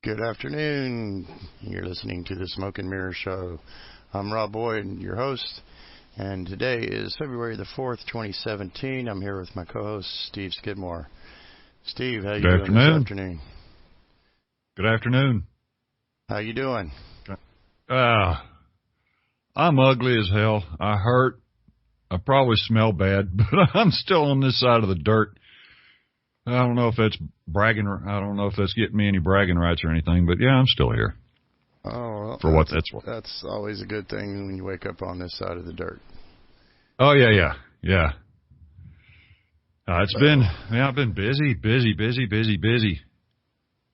Good afternoon. You're listening to the Smokin Mirror Show. I'm Rob Boyd, your host, and today is February the 4th, 2017. I'm here with my co-host, Steve Skidmore. Steve, how you doing this afternoon? Good afternoon. How you doing? I'm ugly as hell. I hurt. I probably smell bad, but I'm still on this side of the dirt. I don't know if that's bragging. I don't know if that's getting me any bragging rights or anything, but yeah, I'm still here. Oh, well, for what that's worth. That's always a good thing when you wake up on this side of the dirt. Oh yeah. I've been busy.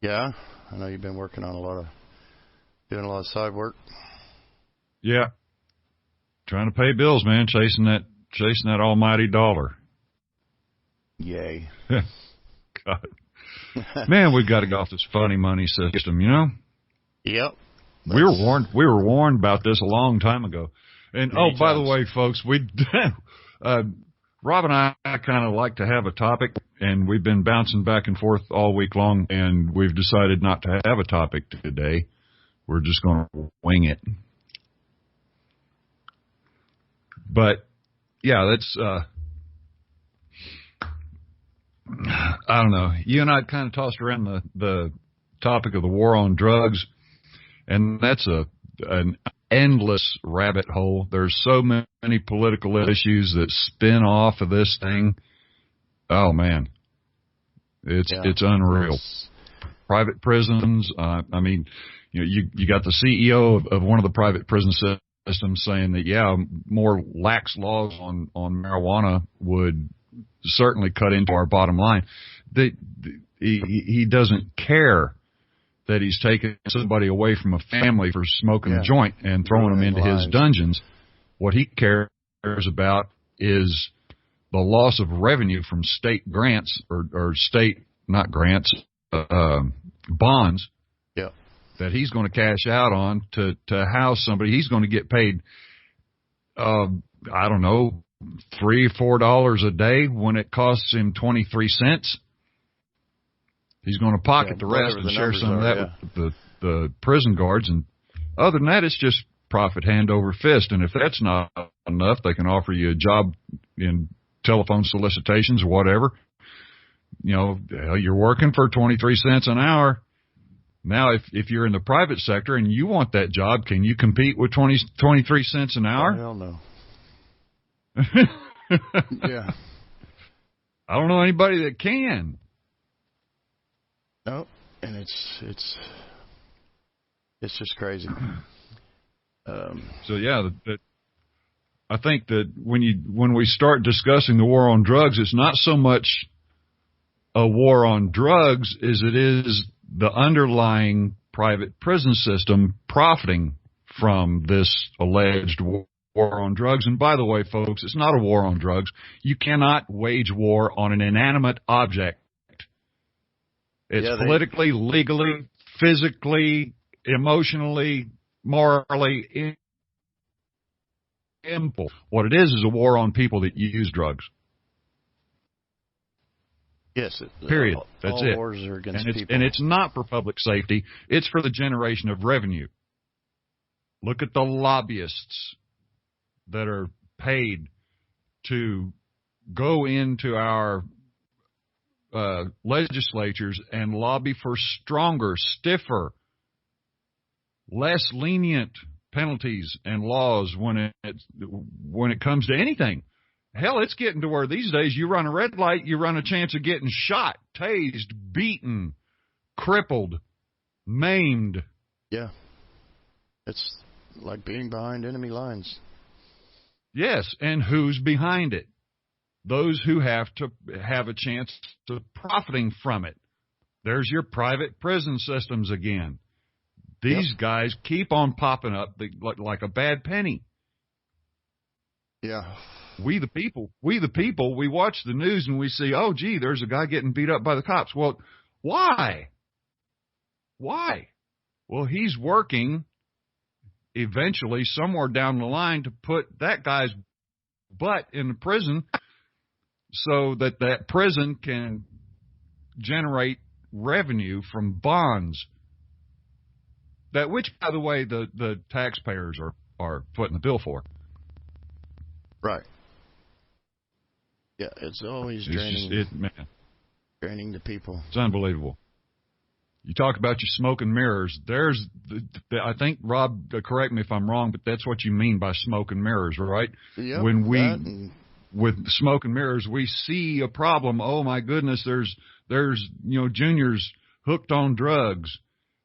Yeah, I know you've been working on doing a lot of side work. Yeah, trying to pay bills, man. Chasing that almighty dollar. Yay. God. Man, we've got to get off this funny money system, you know? Yep. We were warned about this a long time ago. And by the way, folks, Rob and I kind of like to have a topic, and we've been bouncing back and forth all week long, and we've decided not to have a topic today. We're just going to wing it. But yeah, that's I don't know. You and I kind of tossed around the topic of the war on drugs, and that's an endless rabbit hole. There's so many political issues that spin off of this thing. Oh man, it's unreal. Private prisons. I mean, you got the CEO of one of the private prison systems saying that more lax laws on marijuana would certainly cut into our bottom line. He doesn't care that he's taking somebody away from a family for smoking a joint and throwing them into his dungeons. What he cares about is the loss of revenue from state grants or state, not grants, bonds that he's going to cash out on to house somebody. He's going to get paid, I don't know, $3-4 a day when it costs him 23 cents. He's going to pocket the rest and share some of that with the prison guards. And other than that, it's just profit hand over fist. And if that's not enough, they can offer you a job in telephone solicitations or whatever. You're working for 23 cents an hour. Now, if you're in the private sector and you want that job, can you compete with 23 cents an hour? Hell no. Yeah. I don't know anybody that can. No, and it's just crazy. So yeah, I think that when we start discussing the war on drugs, it's not so much a war on drugs as it is the underlying private prison system profiting from this alleged war on drugs. And by the way, folks, it's not a war on drugs. You cannot wage war on an inanimate object. It's politically, legally, physically, emotionally, morally impossible. What it is a war on people that use drugs. Yes. Period. That's all it. Wars are against people. And it's not for public safety. It's for the generation of revenue. Look at the lobbyists that are paid to go into our legislatures and lobby for stronger, stiffer, less lenient penalties and laws when it comes to anything. Hell, it's getting to where these days you run a red light, you run a chance of getting shot, tased, beaten, crippled, maimed. Yeah. It's like being behind enemy lines. Yes, and who's behind it? Those who have to have a chance of profiting from it. There's your private prison systems again. These guys keep on popping up like a bad penny. Yeah. We the people, we watch the news and we see, oh, gee, there's a guy getting beat up by the cops. Well, why? Well, he's working eventually somewhere down the line to put that guy's butt in the prison so that prison can generate revenue from bonds which, by the way, the taxpayers are footing the bill for. Right. Yeah, it's always draining. Draining the people. It's unbelievable. You talk about your smoke and mirrors. I think, Rob, correct me if I'm wrong, but that's what you mean by smoke and mirrors, right? Yep, with smoke and mirrors, we see a problem. Oh my goodness, there's juniors hooked on drugs.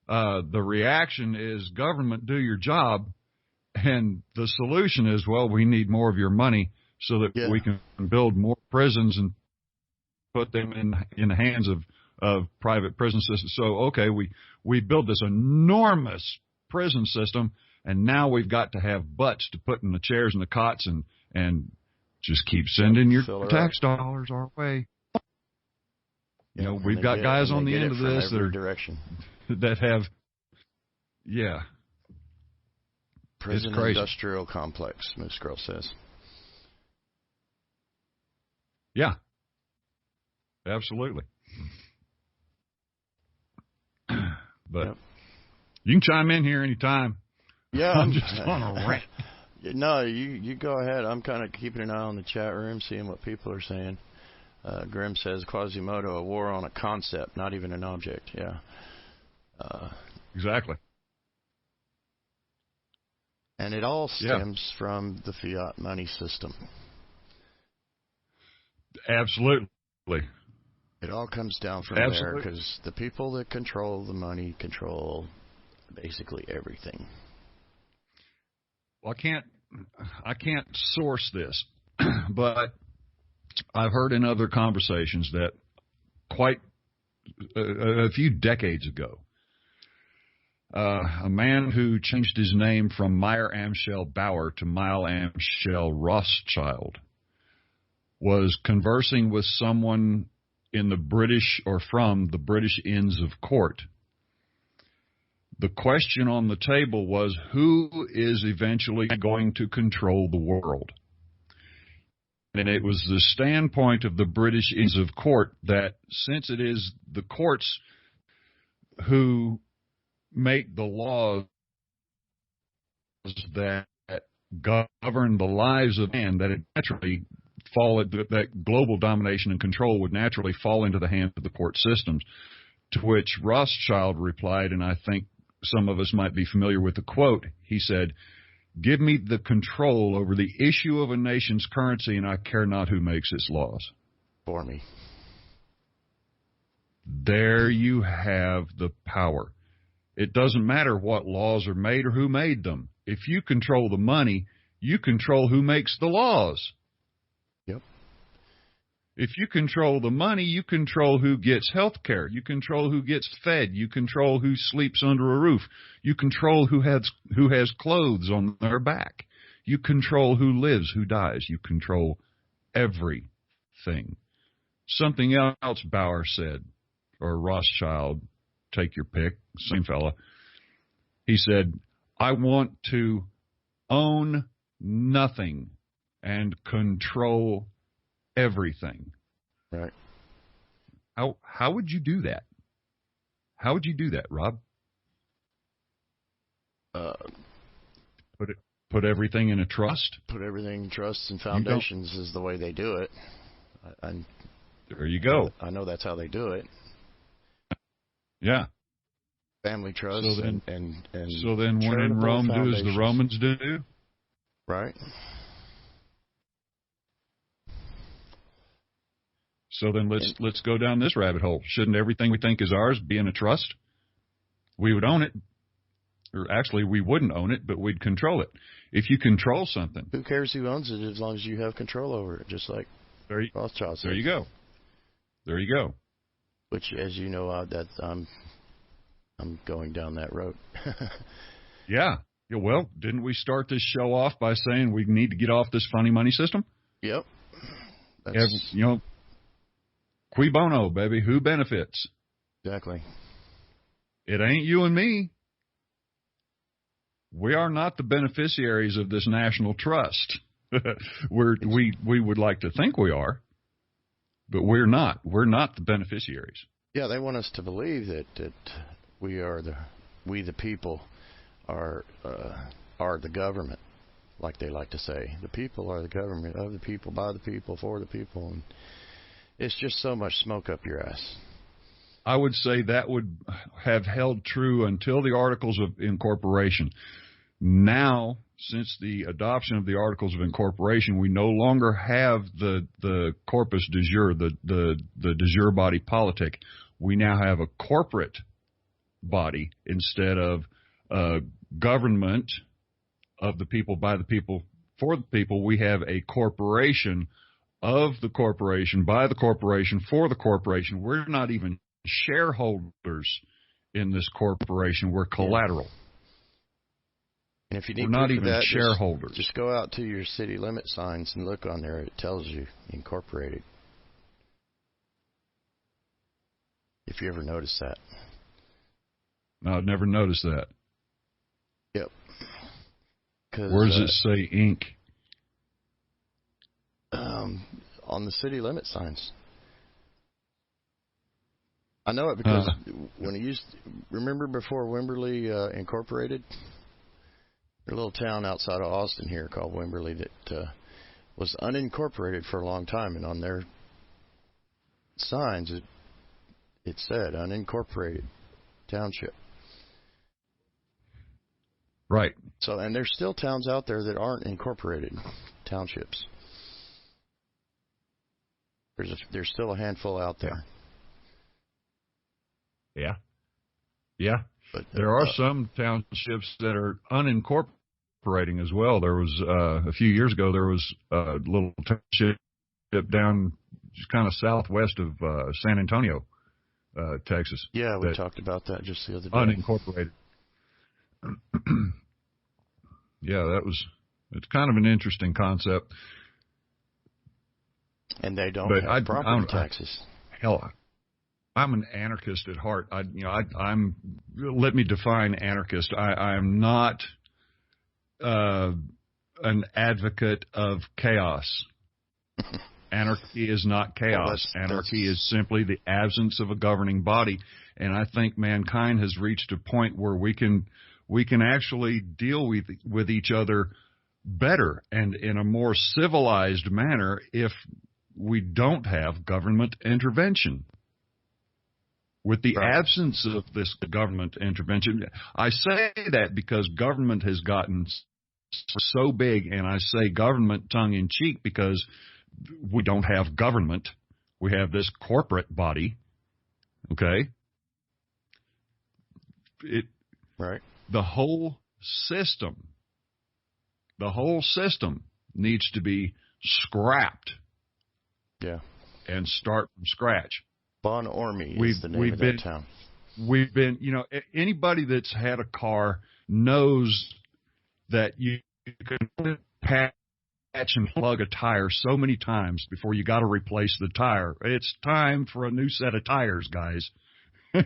The reaction is, government, do your job, and the solution is, well, we need more of your money so that we can build more prisons and put them in the hands of private prison systems. So, okay, we build this enormous prison system, and now we've got to have butts to put in the chairs and the cots and just keep sending your tax dollars our way. We've got guys on the end of this that have, prison industrial complex, Moose Girl says. Yeah, absolutely. But you can chime in here anytime. Yeah, I'm just on a rant. No, you go ahead. I'm kind of keeping an eye on the chat room, seeing what people are saying. Grim says, Quasimodo, a war on a concept, not even an object. Yeah. Exactly. And it all stems from the fiat money system. Absolutely. It all comes down from there, because the people that control the money control basically everything. Well, I can't source this, but I've heard in other conversations that quite a few decades ago, a man who changed his name from Meyer Amschel Bauer to Meyer Amschel Rothschild was conversing with someone in the British or from the British Inns of Court. The question on the table was, who is eventually going to control the world? And it was the standpoint of the British Inns of Court that since it is the courts who make the laws that govern the lives of man, that it naturally that global domination and control would naturally fall into the hands of the court systems. To which Rothschild replied, and I think some of us might be familiar with the quote, he said, "Give me the control over the issue of a nation's currency, and I care not who makes its laws." For me. There you have the power. It doesn't matter what laws are made or who made them. If you control the money, you control who makes the laws. Yep. If you control the money, you control who gets health care. You control who gets fed. You control who sleeps under a roof. You control who has clothes on their back. You control who lives, who dies. You control everything. Something else Bauer said, or Rothschild, take your pick, same fella. He said, "I want to own nothing and control everything." Right. How would you do that? How would you do that, Rob? Put everything in a trust? Put everything in trusts and foundations is the way they do it. There you go. I know that's how they do it. Yeah. Family trust so then, and so then when in Rome, do as the Romans do? Right. So then let's go down this rabbit hole. Shouldn't everything we think is ours be in a trust? We would own it. Or actually, we wouldn't own it, but we'd control it. If you control something. Who cares who owns it as long as you have control over it, just like Rothschild said. There you go. There you go. Which, as you know, I'm going down that road. Yeah. Well, didn't we start this show off by saying we need to get off this funny money system? Yep. Cui bono, baby. Who benefits? Exactly. It ain't you and me. We are not the beneficiaries of this national trust. We would like to think we are, but we're not. We're not the beneficiaries. Yeah, they want us to believe that we are the people are the government, like they like to say. The people are the government, of the people, by the people, for the people. And it's just so much smoke up your ass. I would say that would have held true until the Articles of Incorporation. Now, since the adoption of the Articles of Incorporation, we no longer have the corpus de jure, the de jure body politic. We now have a corporate body instead of government of the people, by the people, for the people. We have a corporation of the corporation, by the corporation, for the corporation. We're not even shareholders in this corporation. We're collateral. And if you need We're not even that, shareholders. Just go out to your city limit signs and look on there. It tells you incorporated. If you ever notice that. No, I've never noticed that. Yep. Where does it say Inc.? On the city limit signs. I know it because when it remember before Wimberley incorporated? A little town outside of Austin here called Wimberley that was unincorporated for a long time, and on their signs it said unincorporated township. Right. So, and there's still towns out there that aren't incorporated townships. There's still a handful out there. Yeah. Yeah. But there are some townships that are unincorporating as well. There was a few years ago there was a little township down just kind of southwest of San Antonio, Texas. Yeah, we talked about that just the other day. Unincorporated. Yeah, it's kind of an interesting concept. And they don't have property taxes. Hell, I'm an anarchist at heart. Let me define anarchist. I'm not an advocate of chaos. Anarchy is not chaos. Anarchy is simply the absence of a governing body. And I think mankind has reached a point where we can actually deal with each other better and in a more civilized manner if we don't have government intervention. With the absence of this government intervention, I say that because government has gotten so big, and I say government tongue-in-cheek because we don't have government. We have this corporate body, okay? Right. The whole system needs to be scrapped. Yeah. And start from scratch. Bon Ormy is the name of that town. We've been, anybody that's had a car knows that you can patch and plug a tire so many times before you got to replace the tire. It's time for a new set of tires, guys.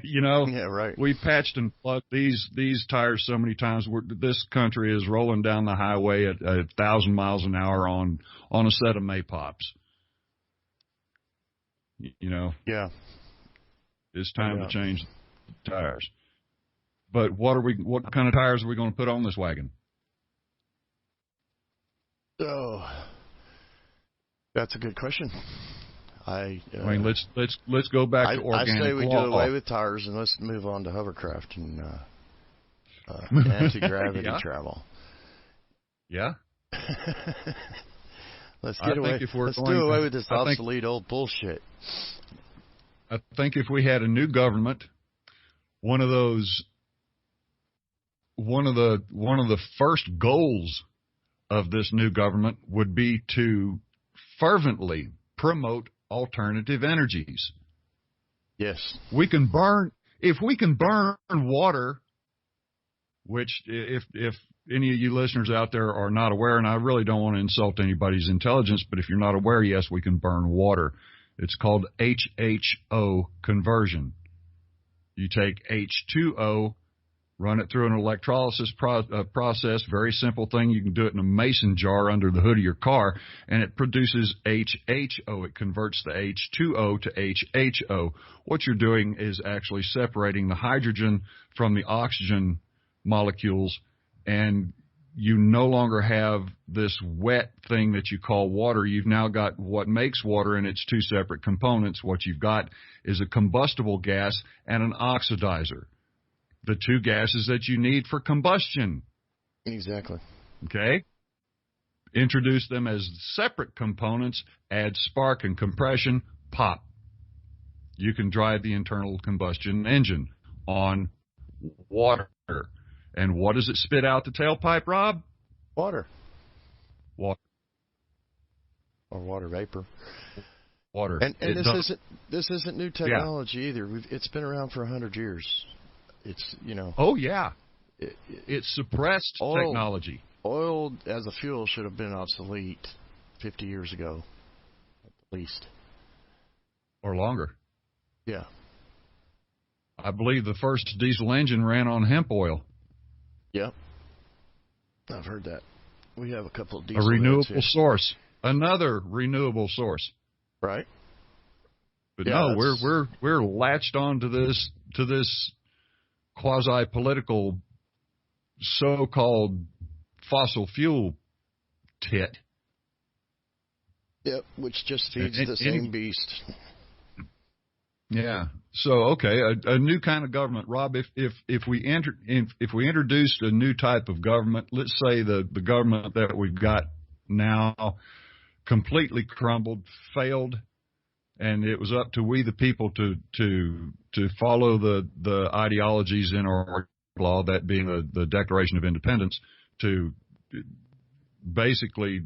Yeah, right. We patched and plugged these tires so many times. This country is rolling down the highway at 1,000 miles an hour on a set of Maypops. Yeah. It's time to change the tires. But what kind of tires are we going to put on this wagon? Oh, that's a good question. I mean, let's go back to organic I say we law. do away with tires and let's move on to hovercraft and anti-gravity travel. Yeah. Let's do away with this obsolete old bullshit. I think if we had a new government, one of the first goals of this new government would be to fervently promote alternative energies. Yes. If we can burn water, which if any of you listeners out there are not aware, and I really don't want to insult anybody's intelligence, but if you're not aware, yes, we can burn water. It's called HHO conversion. You take H2O, run it through an electrolysis process, very simple thing. You can do it in a mason jar under the hood of your car, and it produces HHO. It converts the H2O to HHO. What you're doing is actually separating the hydrogen from the oxygen molecules and you no longer have this wet thing that you call water. You've now got what makes water in its two separate components. What you've got is a combustible gas and an oxidizer, the two gases that you need for combustion. Exactly. Okay? Introduce them as separate components, add spark and compression, pop. You can drive the internal combustion engine on water. And what does it spit out the tailpipe, Rob? Water. Water. Or water vapor. Water. And this isn't new technology either. It's been around for 100 years. It's, you know. Oh, yeah. It's suppressed technology. Oil as a fuel should have been obsolete 50 years ago, at least. Or longer. Yeah. I believe the first diesel engine ran on hemp oil. Yep. I've heard that. We have a couple of diesel. A renewable source. Another renewable source. Right. But yeah, no, we're latched on to this quasi-political so-called fossil fuel tit. Yep, which just feeds the same beast. Yeah. So okay, a new kind of government, Rob. If we introduced a new type of government, let's say the government that we've got now completely crumbled, failed, and it was up to we the people to follow the ideologies in our law, that being the Declaration of Independence, to basically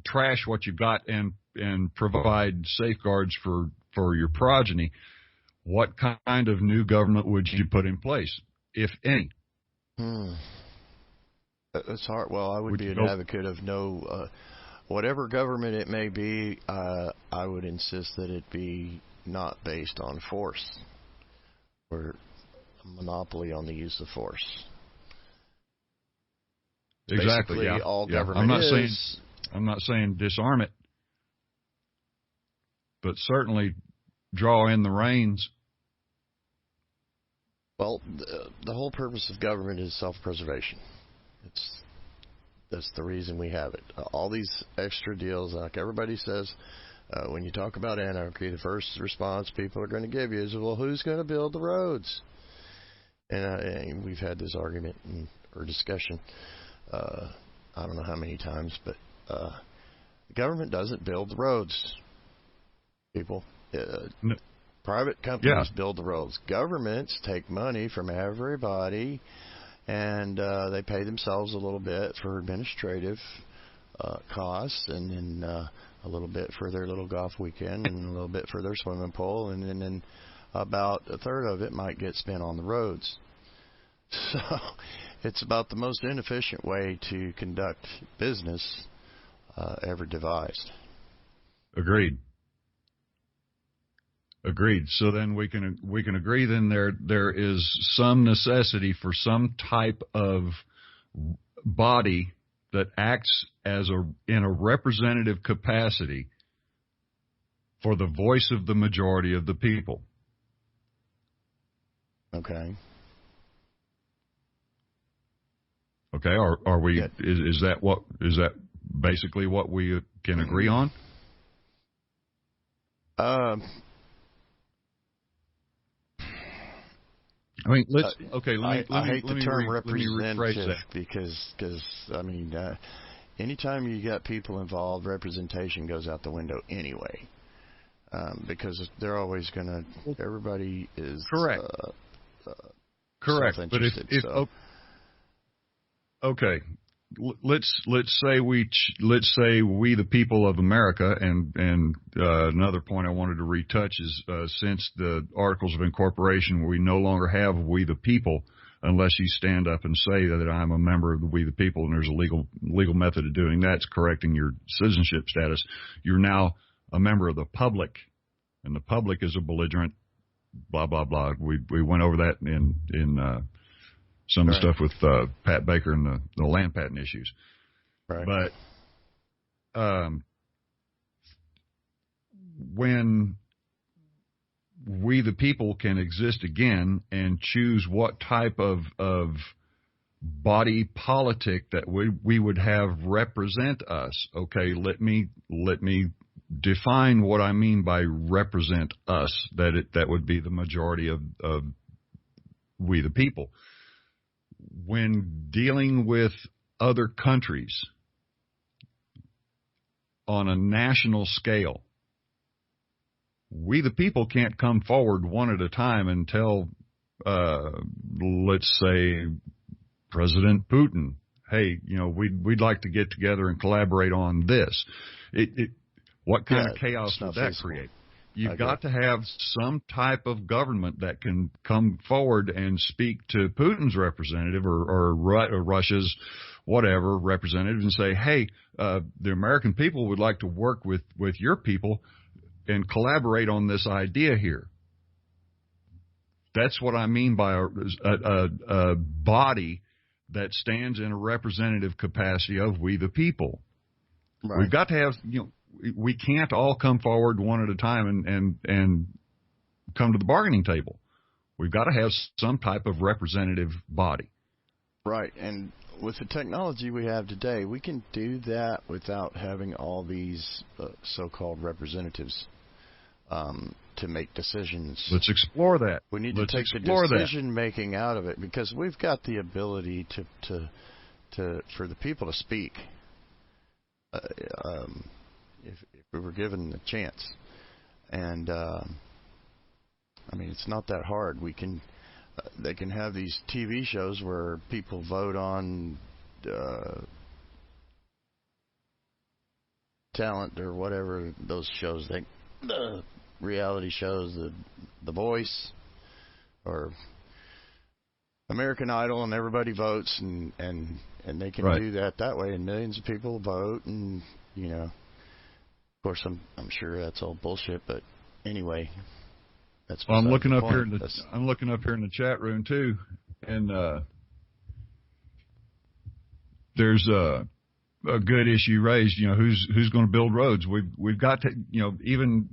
trash what you've got and provide safeguards for your progeny. What kind of new government would you put in place, if any? That's hard. Well, I would be an advocate of no, whatever government it may be, I would insist that it be not based on force or a monopoly on the use of force. Exactly. Basically, yeah. all yeah. government I'm not saying disarm it, but certainly draw in the reins. Well, the whole purpose of government is self-preservation. That's the reason we have it. All these extra deals, like everybody says, when you talk about anarchy, the first response people are going to give you is, well, who's going to build the roads? And we've had this argument or discussion, I don't know how many times, but the government doesn't build the roads, people. No. Private companies build the roads. Governments take money from everybody, and they pay themselves a little bit for administrative costs, and then a little bit for their little golf weekend, and a little bit for their swimming pool, and then about a third of it might get spent on the roads. So it's about the most inefficient way to conduct business ever devised. Agreed. So then we can agree then there is some necessity for some type of body that acts in a representative capacity for the voice of the majority of the people. Okay. Okay. Are we? Yeah. Is that basically what we can agree on? I mean, I hate the term representative because I mean, anytime you got people involved, representation goes out the window anyway. Because they're always everybody is correct. Correct, but if okay, let's say we the people of America, and another point I wanted to retouch is since the Articles of Incorporation, we no longer have we the people unless you stand up and say that I'm a member of the we the people, and there's a legal method of doing that. It's correcting your citizenship status. You're now a member of the public, and the public is a belligerent. Blah blah blah. We went over that in some of the stuff with Pat Baker and the land patent issues. Right. But when we the people can exist again and choose what type of body politic that we would have represent us. Okay, let me define what I mean by represent us. That would be the majority of we the people. When dealing with other countries on a national scale, we the people can't come forward one at a time and tell, let's say, President Putin, hey, we'd like to get together and collaborate on this. What kind of chaos would that create? You've got to have some type of government that can come forward and speak to Putin's representative or Russia's whatever representative and say, hey, the American people would like to work with your people and collaborate on this idea here. That's what I mean by a body that stands in a representative capacity of we the people. Right. We've got to have, we can't all come forward one at a time and come to the bargaining table. We've got to have some type of representative body. Right. And with the technology we have today, we can do that without having all these so-called representatives to make decisions. Let's explore that. We need to take the decision-making out of it, because we've got the ability to for the people to speak. If we were given the chance. And it's not that hard. We can they can have these TV shows where people vote on talent or whatever those shows, the reality shows, the Voice or American Idol, and everybody votes, and they can do that way, and millions of people vote, and of course I'm sure that's all bullshit, but anyway, that's. Well, I'm looking up here. I'm looking up here in the chat room too, and there's a good issue raised. Who's going to build roads? We've got to even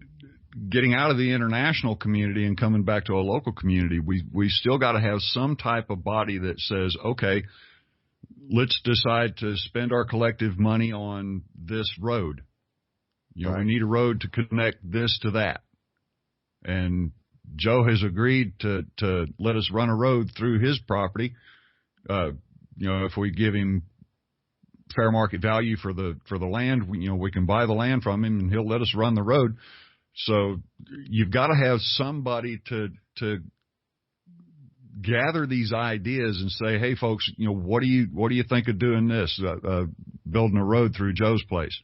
getting out of the international community and coming back to a local community. We still got to have some type of body that says, okay, let's decide to spend our collective money on this road. We need a road to connect this to that. And Joe has agreed to let us run a road through his property. If we give him fair market value for the land, we can buy the land from him and he'll let us run the road. So you've got to have somebody to gather these ideas and say, hey folks, what do you think of doing this? Building a road through Joe's place.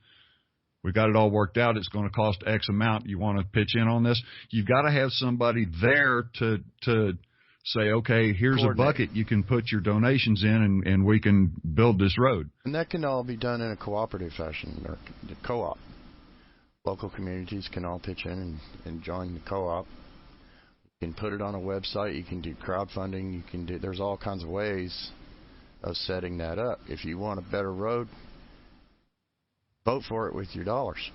We got it all worked out. It's going to cost X amount. You want to pitch in on this? You've got to have somebody there to say, okay, here's a bucket. You can put your donations in, and we can build this road. And that can all be done in a cooperative fashion, or the co-op. Local communities can all pitch in and join the co-op. You can put it on a website. You can do crowdfunding. There's all kinds of ways of setting that up. If you want a better road, vote for it with your dollars.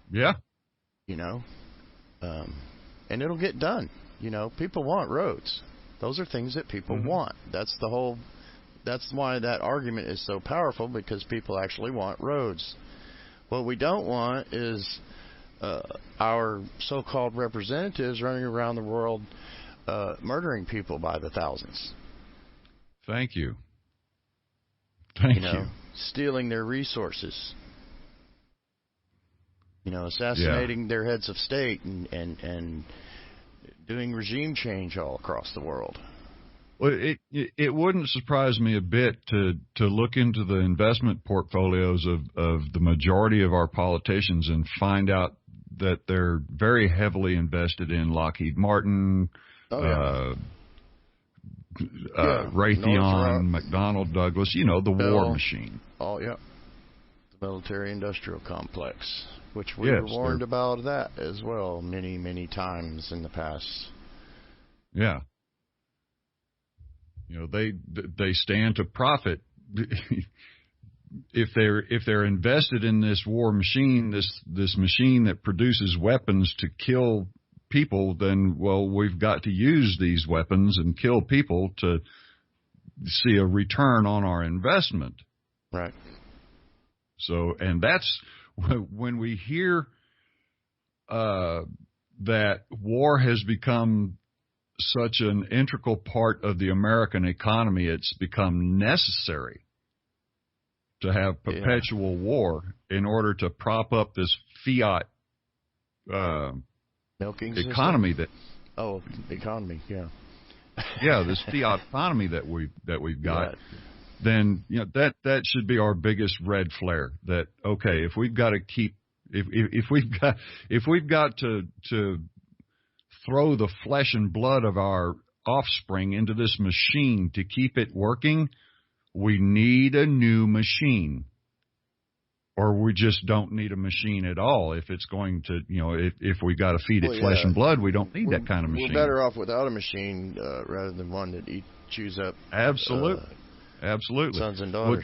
Yeah. And it'll get done. People want roads. Those are things that people want. That's why that argument is so powerful, because people actually want roads. What we don't want is our so-called representatives running around the world murdering people by the thousands. Thank you. Thank you. Stealing their resources. Assassinating their heads of state and doing regime change all across the world. Well, it wouldn't surprise me a bit to look into the investment portfolios of the majority of our politicians and find out that they're very heavily invested in Lockheed Martin, Raytheon, McDonnell Douglas, the war machine. Oh, yeah. The military-industrial complex, which we were warned about that as well many, many times in the past. Yeah. They stand to profit. If they're invested in this war machine, this machine that produces weapons to kill people, then we've got to use these weapons and kill people to see a return on our investment. Right. So, and that's when we hear that war has become such an integral part of the American economy, it's become necessary to have perpetual war in order to prop up this fiat milking economy system? Economy, yeah. Yeah, this fiat economy that we've got. Then that should be our biggest red flare. That okay, if we've got to keep if we've got to throw the flesh and blood of our offspring into this machine to keep it working, we need a new machine. Or we just don't need a machine at all. If it's going to, if we got to feed it flesh and blood, we don't need that kind of machine. We're better off without a machine rather than one that chews up. Absolutely. Sons and daughters.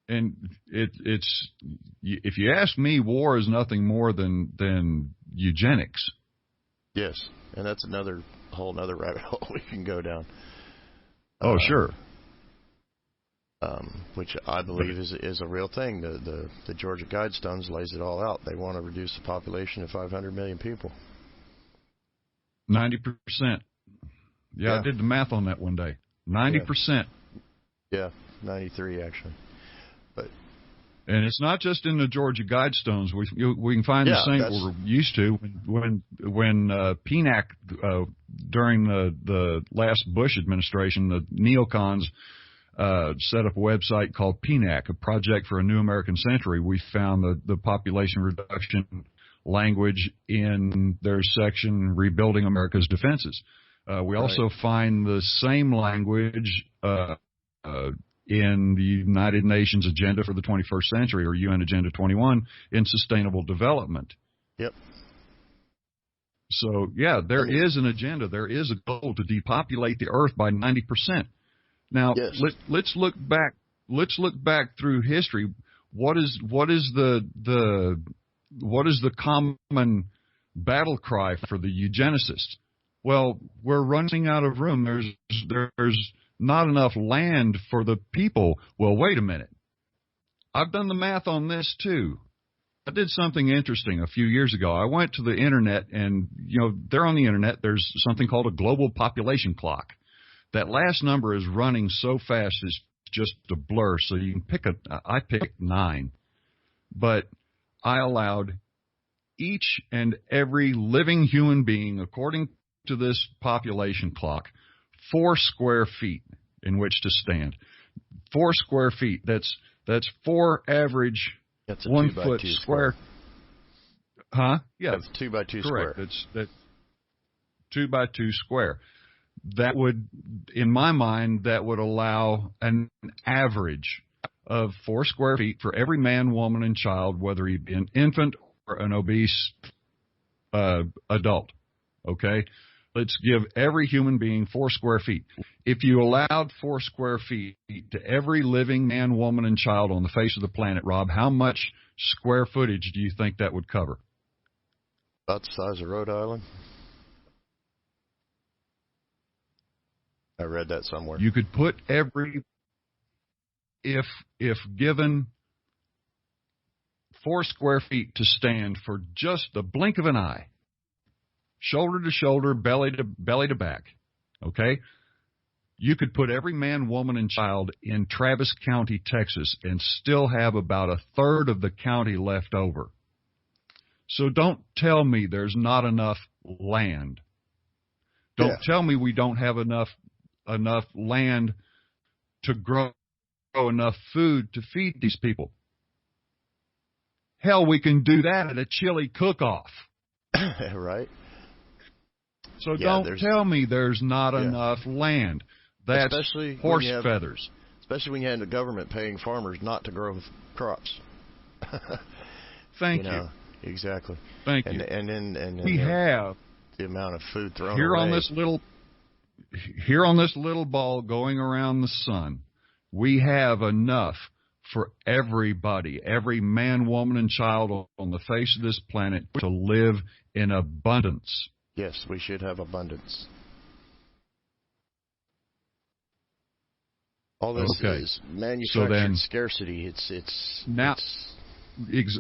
And it's if you ask me, war is nothing more than eugenics. Yes, and that's whole another rabbit hole we can go down. Oh, sure. Which I believe is a real thing. The Georgia Guidestones lays it all out. They want to reduce the population to 500 million people. 90%. Yeah, I did the math on that one day. 90%. Yeah, 93 actually. And it's not just in the Georgia Guidestones. We can find the same we're used to when PNAC during the last Bush administration, the neocons set up a website called PNAC, a Project for a New American Century. We found the population reduction language in their section Rebuilding America's Defenses. We also find the same language in the United Nations Agenda for the 21st Century, or UN Agenda 21, in Sustainable Development. Yep. So, there is an agenda. There is a goal to depopulate the Earth by 90%. Now, let's look back. Let's look back through history. What is the common battle cry for the eugenicists? Well, we're running out of room. There's not enough land for the people. Well, wait a minute. I've done the math on this too. I did something interesting a few years ago. I went to the internet, and there on the internet there's something called a global population clock. That last number is running so fast it's just a blur. So you can I picked 9, but I allowed each and every living human being, according to this population clock, 4 square feet in which to stand. 4 square feet. That's 4 average. That's a 1 2 by foot 2 square. Huh? Yeah. That's 2 by 2 correct. square. That's 2 by 2 square. That would, in my mind, that would allow an average of 4 square feet for every man, woman, and child, whether he be an infant or an obese adult. Okay? Let's give every human being 4 square feet. If you allowed 4 square feet to every living man, woman, and child on the face of the planet, Rob, how much square footage do you think that would cover? About the size of Rhode Island. I read that somewhere. You could put if given 4 square feet to stand for just the blink of an eye, shoulder to shoulder, belly to back, okay? You could put every man, woman, and child in Travis County, Texas, and still have about a third of the county left over. So don't tell me there's not enough land. Don't tell me we don't have enough land to grow enough food to feed these people. Hell, we can do that at a chili cook-off. Right. So don't tell me there's not enough land. That's horse feathers. Especially when you have the government paying farmers not to grow crops. Thank you. Exactly. Thank you. And we have the amount of food thrown here away. on this little ball going around the sun. We have enough for everybody, every man, woman, and child on the face of this planet to live in abundance. Yes, we should have abundance. All this Okay. is manufactured So then, scarcity. It's now,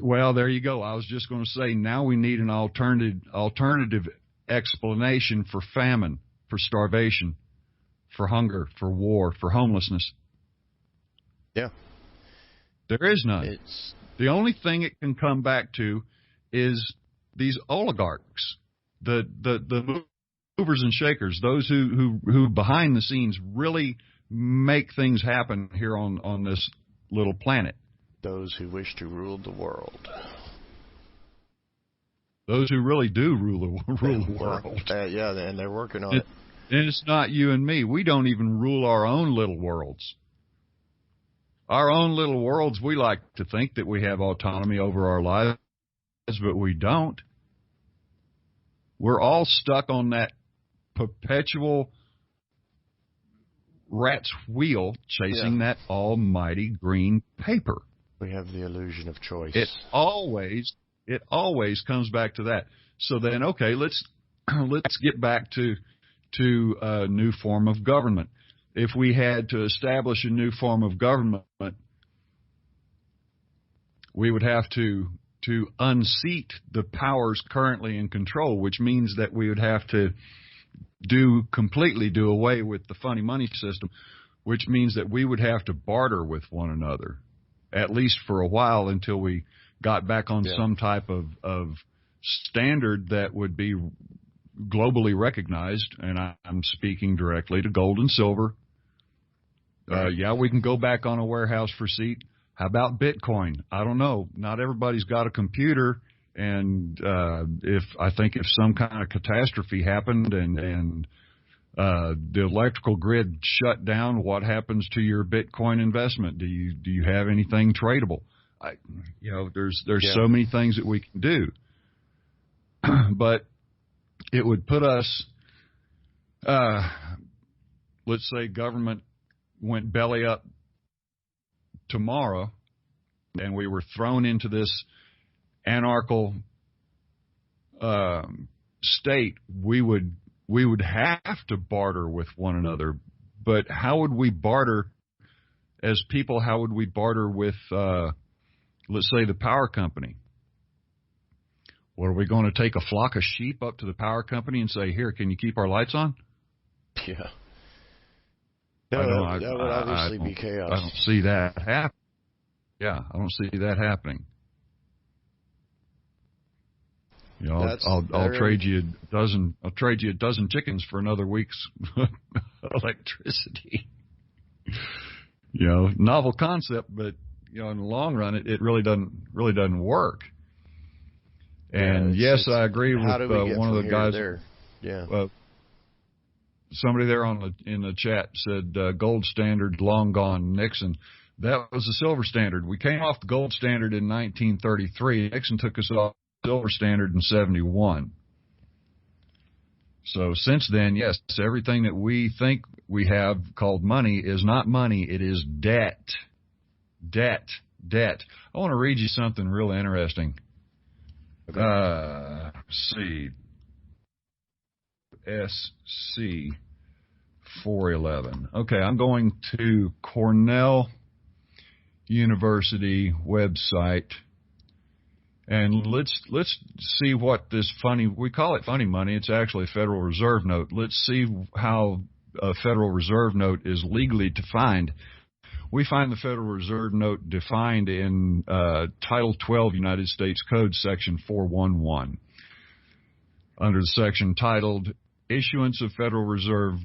well, there you go. I was just going to say, now we need an alternative explanation for famine, for starvation, for hunger, for war, for homelessness. Yeah. There is none. The only thing it can come back to is these oligarchs, the movers and shakers, those who behind the scenes really make things happen here on this little planet. Those who wish to rule the world. Those who really do rule the world. Yeah, and they're working on it. And it's not you and me. We don't even rule our own little worlds. Our own little worlds, we like to think that we have autonomy over our lives, but we don't. We're all stuck on that perpetual rat's wheel chasing that almighty green paper. We have the illusion of choice. It always comes back to that. So then, okay, let's get back to a new form of government. If we had to establish a new form of government, we would have to unseat the powers currently in control, which means that we would have to completely do away with the funny money system, which means that we would have to barter with one another, at least for a while, until we got back on some type of standard that would be globally recognized. And I'm speaking directly to gold and silver. We can go back on a warehouse receipt. How about Bitcoin? I don't know. Not everybody's got a computer. And if some kind of catastrophe happened and the electrical grid shut down, what happens to your Bitcoin investment? Do you have anything tradable? There's so many things that we can do, but it would put us. Let's say government went belly up tomorrow, and we were thrown into this anarchical state. We would have to barter with one another. But how would we barter as people? How would we barter with, let's say, the power company? What, are we going to take a flock of sheep up to the power company and say, "Here, can you keep our lights on"? Yeah. No, that would obviously be chaos. I don't see that happen. Yeah, I don't see that happening. I'll trade you a dozen. I'll trade you a dozen chickens for another week's electricity. Novel concept, but in the long run, it really doesn't work. And yes, I agree with one of the guys. There? Yeah. Somebody there in the chat said gold standard long gone. Nixon. That was the silver standard. We came off the gold standard in 1933. Nixon took us off the silver standard in 1971. So since then, yes, everything that we think we have called money is not money. It is debt. Debt. I want to read you something real interesting. Okay. See. SC 411. Okay, I'm going to Cornell University website, and let's see what this we call it funny money. It's actually a Federal Reserve note. Let's see how a Federal Reserve note is legally defined. We find the Federal Reserve note defined in Title 12 United States Code, Section 411, under the section titled Issuance to Federal Reserve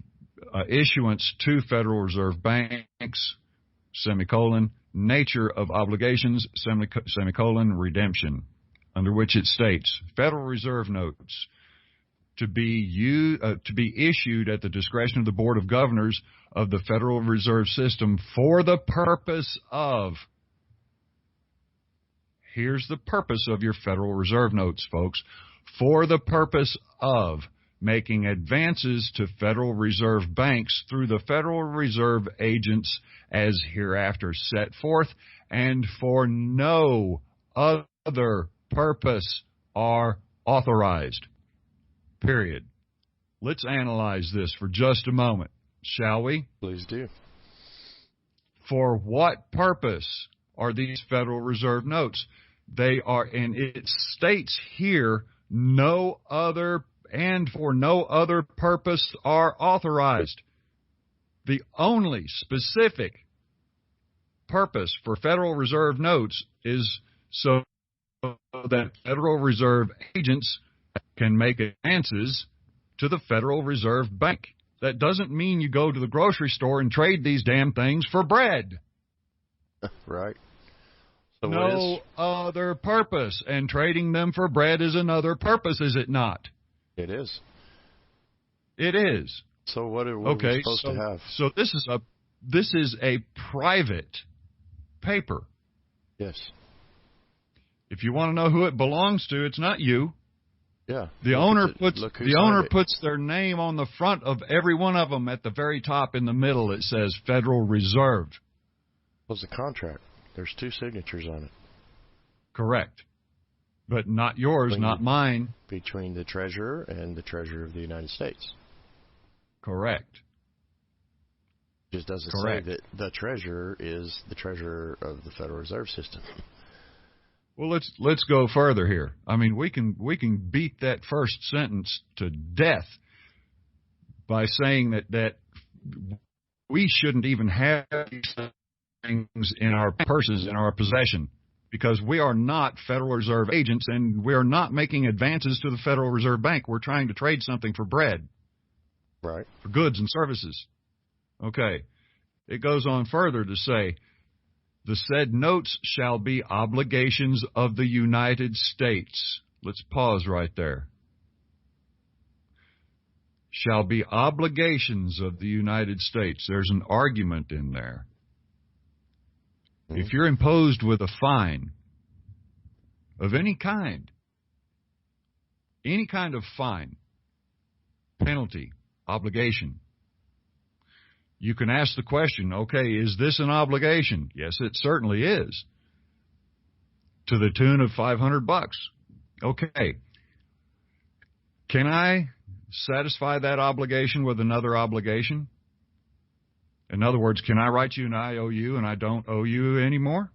banks, semicolon, nature of obligations, semicolon, redemption, under which it states Federal Reserve notes to be issued at the discretion of the Board of Governors of the Federal Reserve System for the purpose of. Here's the purpose of your Federal Reserve notes, folks. For the purpose of making advances to Federal Reserve banks through the Federal Reserve agents as hereafter set forth, and for no other purpose are authorized. Period. Let's analyze this for just a moment, shall we? Please do. For what purpose are these Federal Reserve notes? They are, and it states here, no other, and for no other purpose are authorized. The only specific purpose for Federal Reserve notes is so that Federal Reserve agents can make advances to the Federal Reserve Bank. That doesn't mean you go to the grocery store and trade these damn things for bread. Right. So no other purpose. And trading them for bread is another purpose, is it not? It is. It is. So what are we supposed to have? So this is a private paper. Yes. If you want to know who it belongs to, it's not you. Yeah. The owner puts their name on the front of every one of them. At the very top in the middle, it says Federal Reserve. Well, it's a contract. There's 2 signatures on it. Correct. But not yours, not mine. Between the Treasurer and the Treasurer of the United States. Correct. It just doesn't say that the Treasurer is the Treasurer of the Federal Reserve System. Well, let's go further here. I mean, we can beat that first sentence to death by saying that we shouldn't even have these things in our purses, in our possession, because we are not Federal Reserve agents and we are not making advances to the Federal Reserve Bank. We're trying to trade something for bread. Right. For goods and services. Okay. It goes on further to say, the said notes shall be obligations of the United States. Let's pause right there. Shall be obligations of the United States. There's an argument in there. Mm-hmm. If you're imposed with a fine of any kind of fine, penalty, obligation, you can ask the question, okay, is this an obligation? Yes, it certainly is. To the tune of $500. Okay. Can I satisfy that obligation with another obligation? In other words, can I write you an IOU and I don't owe you anymore?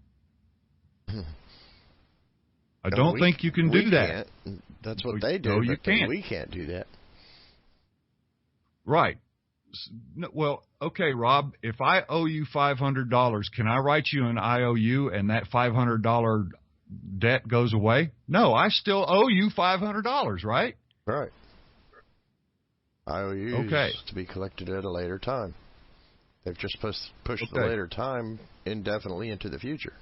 I don't think you can do that. Can't. That's what they do. No, you can't. We can't do that. Right. Well, okay, Rob, if I owe you $500, can I write you an IOU and that $500 debt goes away? No, I still owe you $500, right? Right. IOUs to be collected at a later time. They've just pushed the later time indefinitely into the future.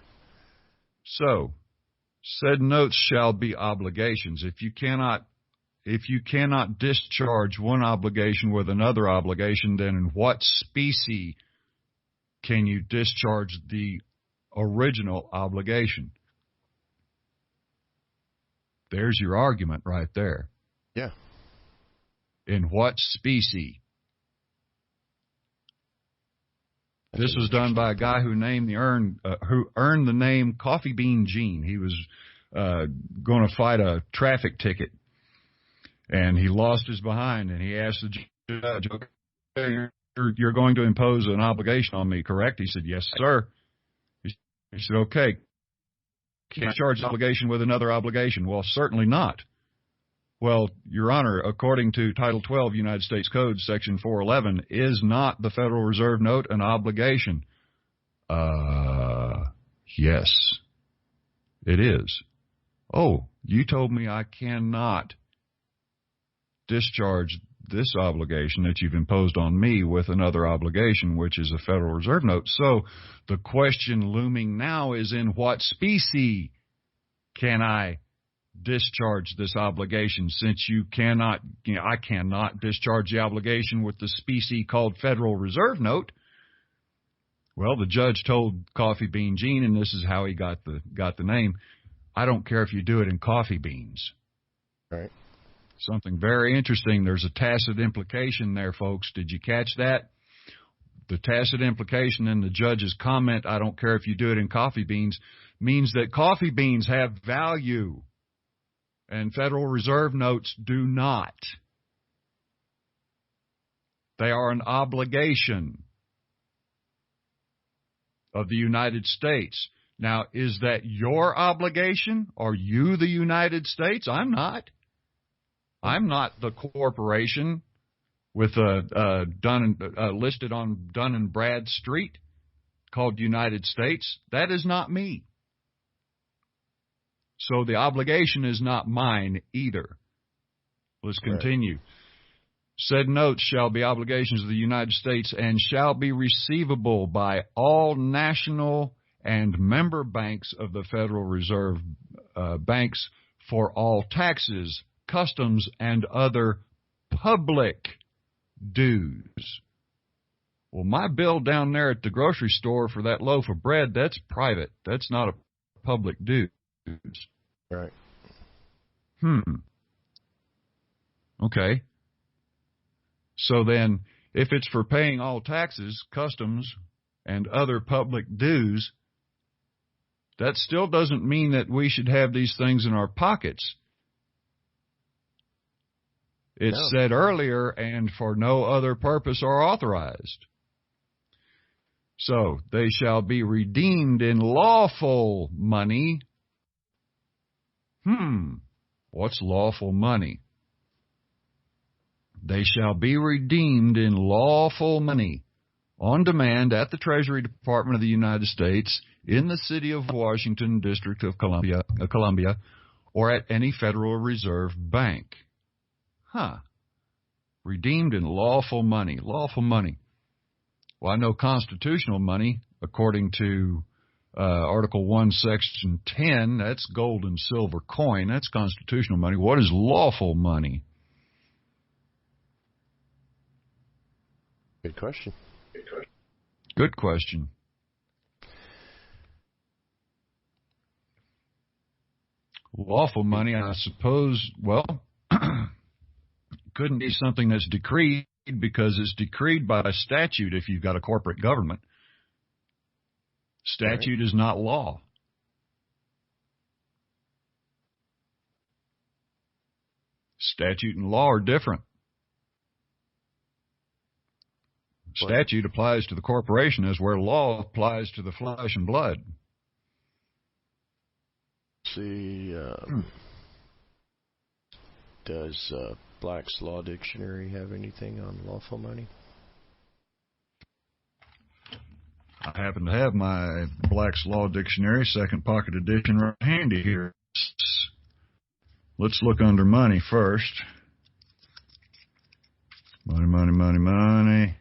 So, said notes shall be obligations. If you cannot discharge one obligation with another obligation, then in what specie can you discharge the original obligation? There's your argument right there. Yeah. In what specie? This was done by a guy who earned the name Coffee Bean Gene. He was going to fight a traffic ticket. And he lost his behind, and he asked the judge, okay, you're going to impose an obligation on me, correct? He said, yes, sir. He said, okay, can't charge obligation with another obligation. Well, certainly not. Well, Your Honor, according to Title 12 United States Code, Section 411, is not the Federal Reserve note an obligation? Yes, it is. Oh, you told me I cannot discharge this obligation that you've imposed on me with another obligation, which is a Federal Reserve note. So the question looming now is, in what specie can I discharge this obligation, since I cannot discharge the obligation with the specie called Federal Reserve note? Well, the judge told Coffee Bean Gene, and this is how he got the name, I don't care if you do it in coffee beans. Right. Something very interesting. There's a tacit implication there, folks. Did you catch that? The tacit implication in the judge's comment, I don't care if you do it in coffee beans, means that coffee beans have value and Federal Reserve notes do not. They are an obligation. of the United States. Now, is that your obligation? Are you the United States? I'm not. I'm not the corporation with listed on Dun and Brad Street called United States. That is not me. So the obligation is not mine either. Let's continue. Right. Said notes shall be obligations of the United States and shall be receivable by all national and member banks of the Federal Reserve banks for all taxes, customs, and other public dues. Well, my bill down there at the grocery store for that loaf of bread, that's private. That's not a public dues. Right. Okay. So then, if it's for paying all taxes, customs, and other public dues, that still doesn't mean that we should have these things in our pockets. It said earlier, and for no other purpose are authorized. So, they shall be redeemed in lawful money. What's lawful money? They shall be redeemed in lawful money on demand at the Treasury Department of the United States in the city of Washington, District of Columbia, or at any Federal Reserve Bank. Redeemed in lawful money. Lawful money. Well, I know constitutional money, according to Article 1, Section 10, that's gold and silver coin. That's constitutional money. What is lawful money? Good question. Good question. Lawful money, I suppose, well, couldn't be something that's decreed because it's decreed by statute if you've got a corporate government. Statute is not law. Statute and law are different. Statute applies to the corporation as where law applies to the flesh and blood. See, does Black's Law Dictionary have anything on lawful money? I happen to have my Black's Law Dictionary, second pocket edition, right handy here. Let's look under money first. Money, money, money, money.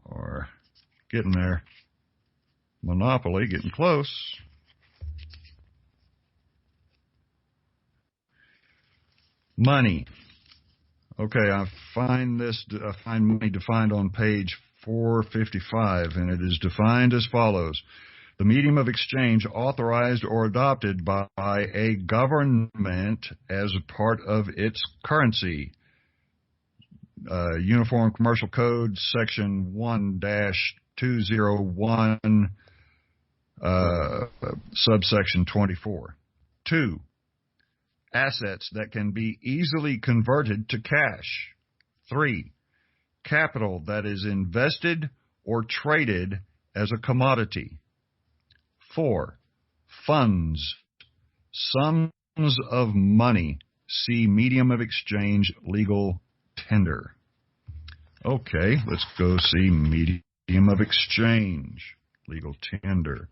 Or getting there. Monopoly, getting close. Money. Okay, I find money defined on page 455, and it is defined as follows. The medium of exchange authorized or adopted by a government as a part of its currency. Uniform Commercial Code, Section 1-201, subsection 24. 2. Assets that can be easily converted to cash. 3. Capital that is invested or traded as a commodity. 4. Funds. Sums of money. See medium of exchange, legal tender. Okay, let's go see medium of exchange, legal tender.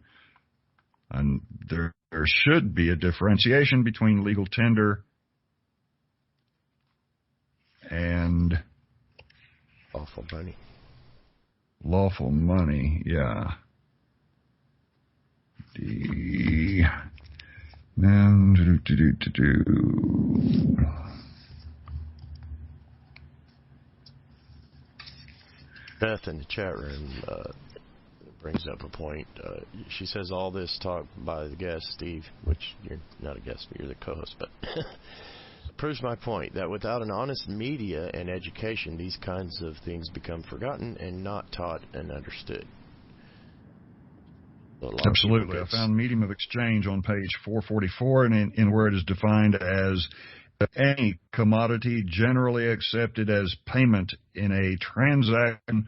And there should be a differentiation between legal tender and lawful money. Lawful money, yeah. Beth in the chat room brings up a point. She says all this talk by the guest, Steve, which you're not a guest, but you're the co-host, but proves my point that without an honest media and education, these kinds of things become forgotten and not taught and understood. A lot Absolutely. I found medium of exchange on page 444, and in where it is defined as any commodity generally accepted as payment in a transaction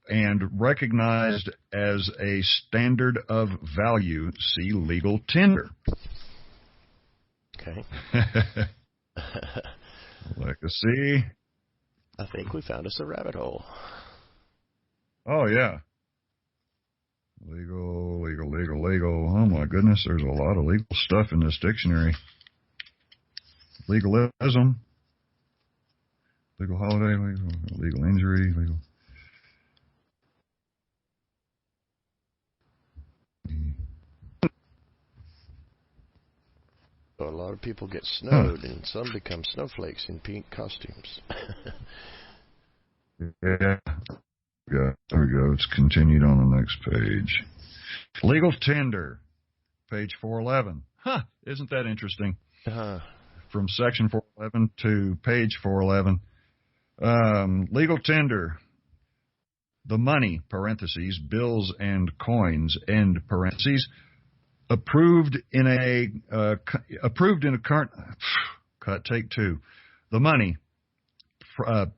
and recognized as a standard of value. See legal tender. Okay. Legacy. I think we found us a rabbit hole. Oh, yeah. Legal. Oh, my goodness. There's a lot of legal stuff in this dictionary. Legalism. Legal holiday. Legal injury. Legal. So a lot of people get snowed, and some become snowflakes in pink costumes. Yeah. There we go. It's continued on the next page. Legal tender, page 411. Isn't that interesting? From section 411 to page 411. Legal tender. The money, parentheses, bills and coins, end parentheses, approved in a current, cut, take two. The money,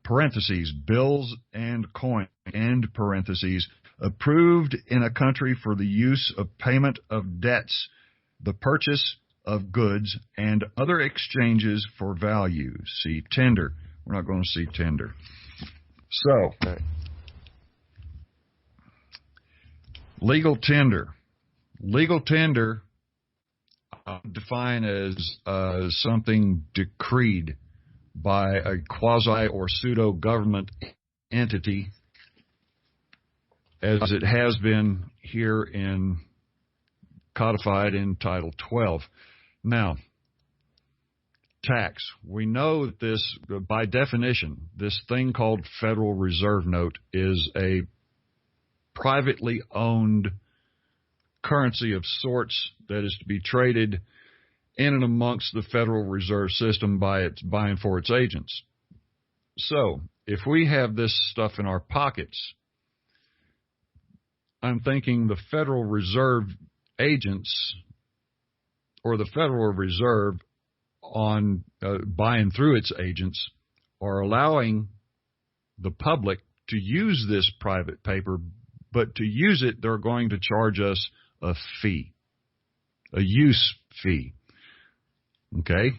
parentheses, bills and coin, end parentheses, approved in a country for the use of payment of debts, the purchase of goods, and other exchanges for value. See tender. We're not going to see tender. So, legal tender. Legal tender defined as something decreed by a quasi or pseudo government entity, as it has been here codified in Title 12. Now, tax. We know that this, by definition, this thing called Federal Reserve Note is a privately owned currency of sorts that is to be traded in and amongst the Federal Reserve System by and for its agents. So, if we have this stuff in our pockets, I'm thinking the Federal Reserve agents or the Federal Reserve on by and through its agents are allowing the public to use this private paper, but to use it, they're going to charge us a fee, a use fee. Okay,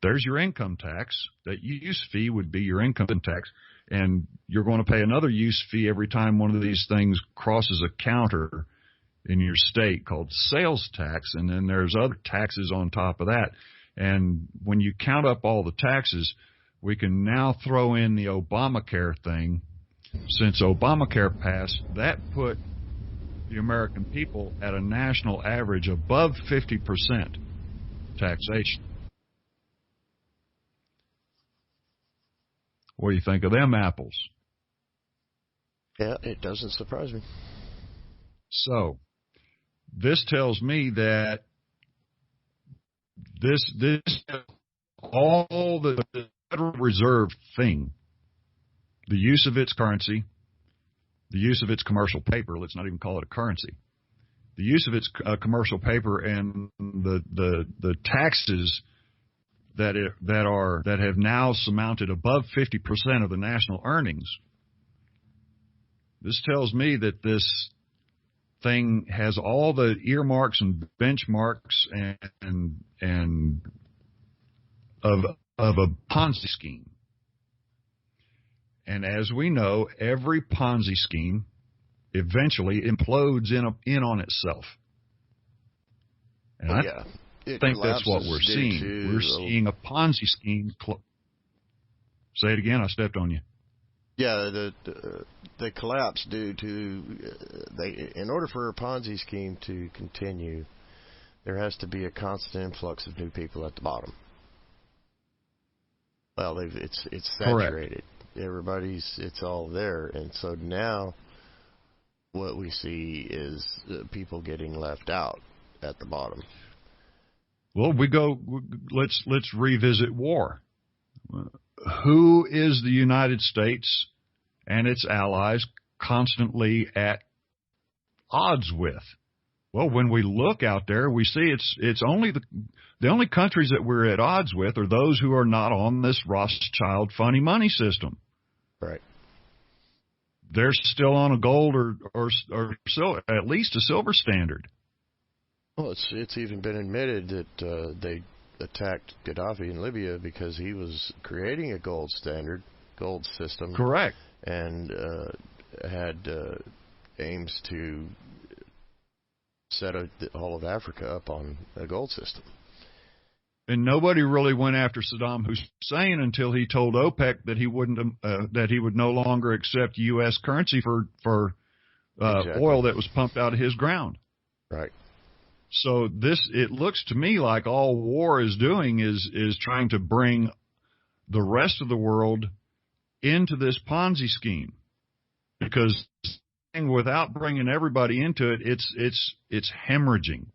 there's your income tax. That use fee would be your income tax, and you're going to pay another use fee every time one of these things crosses a counter in your state called sales tax, and then there's other taxes on top of that. And when you count up all the taxes, we can now throw in the Obamacare thing. Since Obamacare passed, that put the American people at a national average above 50% taxation. What do you think of them apples? Yeah, it doesn't surprise me. So, this tells me that this all the Federal Reserve thing, the use of its currency, the use of its commercial paper, let's not even call it a currency, the use of its commercial paper, and the taxes that have now surmounted above 50% of the national earnings. This tells me that this thing has all the earmarks and benchmarks and of a Ponzi scheme. And as we know, every Ponzi scheme eventually implodes in on itself. And I think that's what we're seeing. We're seeing a Ponzi scheme. Say it again. I stepped on you. Yeah, the collapse due to in order for a Ponzi scheme to continue, there has to be a constant influx of new people at the bottom. Well, it's saturated. Correct. It's all there, and so now what we see is people getting left out at the bottom. Well, let's revisit war. Who is the United States and its allies constantly at odds with? Well, when we look out there, we see it's only the only countries that we're at odds with are those who are not on this Rothschild funny money system. Right. They're still on a gold or at least a silver standard. Well, it's even been admitted that they attacked Gaddafi in Libya because he was creating a gold system. Correct. And had aims to set all of Africa up on a gold system. And nobody really went after Saddam Hussein until he told OPEC that he would no longer accept U.S. currency for Exactly. oil that was pumped out of his ground. Right. So it looks to me like all war is doing is trying to bring the rest of the world into this Ponzi scheme, because without bringing everybody into it, it's hemorrhaging.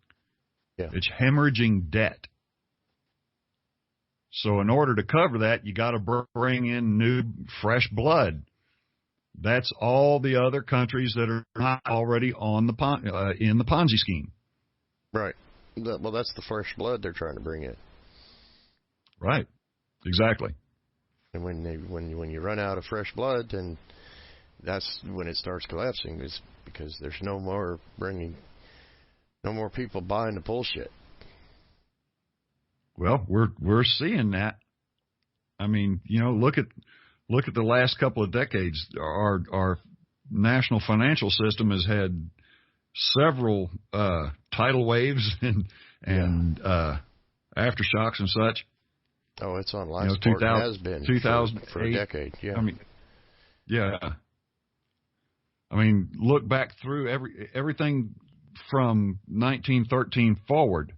Yeah. It's hemorrhaging debt. So in order to cover that, you got to bring in new, fresh blood. That's all the other countries that are not already on in the Ponzi scheme. Right. Well, that's the fresh blood they're trying to bring in. Right. Exactly. And when you run out of fresh blood, then that's when it starts collapsing. Is because there's no more people buying the bullshit. Well, we're seeing that. I mean, look at the last couple of decades. Our national financial system has had several tidal waves and aftershocks and such. Oh, it's on life support. It has been 2008 for a decade. Yeah. I mean, look back through everything from 1913 forward.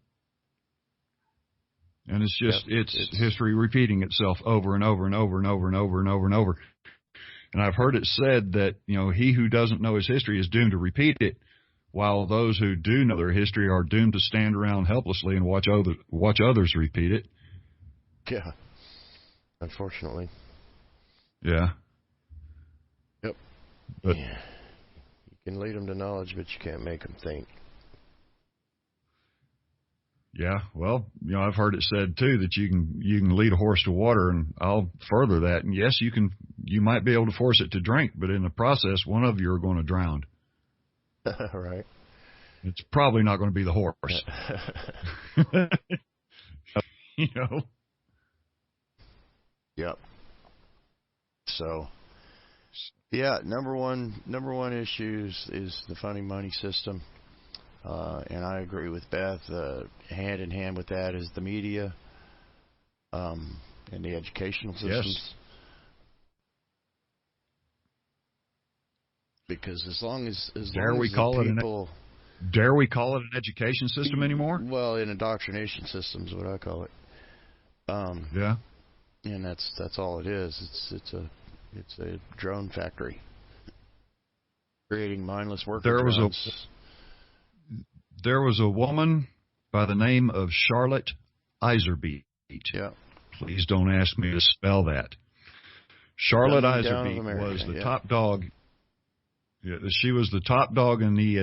And it's just, it's history repeating itself over and over and over and over and over and over and over. And I've heard it said that, he who doesn't know his history is doomed to repeat it, while those who do know their history are doomed to stand around helplessly and watch others repeat it. Yeah. Unfortunately. Yeah. Yep. But you can lead them to knowledge, but you can't make them think. Yeah, well, I've heard it said too that you can lead a horse to water, and I'll further that. And yes, you might be able to force it to drink, but in the process, one of you are going to drown. Right. It's probably not going to be the horse. Yep. So, yeah, number one issue is the funny money system. And I agree with Beth. Hand in hand with that is the media and the educational systems. Yes. Because as long as dare we call it an education system anymore? Well, an indoctrination system is what I call it. Yeah. And that's all it is. It's a drone factory creating mindless worker drones. There was a woman by the name of Charlotte Iserbeet. Yeah. Please don't ask me to spell that. Charlotte Iserbeet was the top dog. Yeah, she was the top dog in the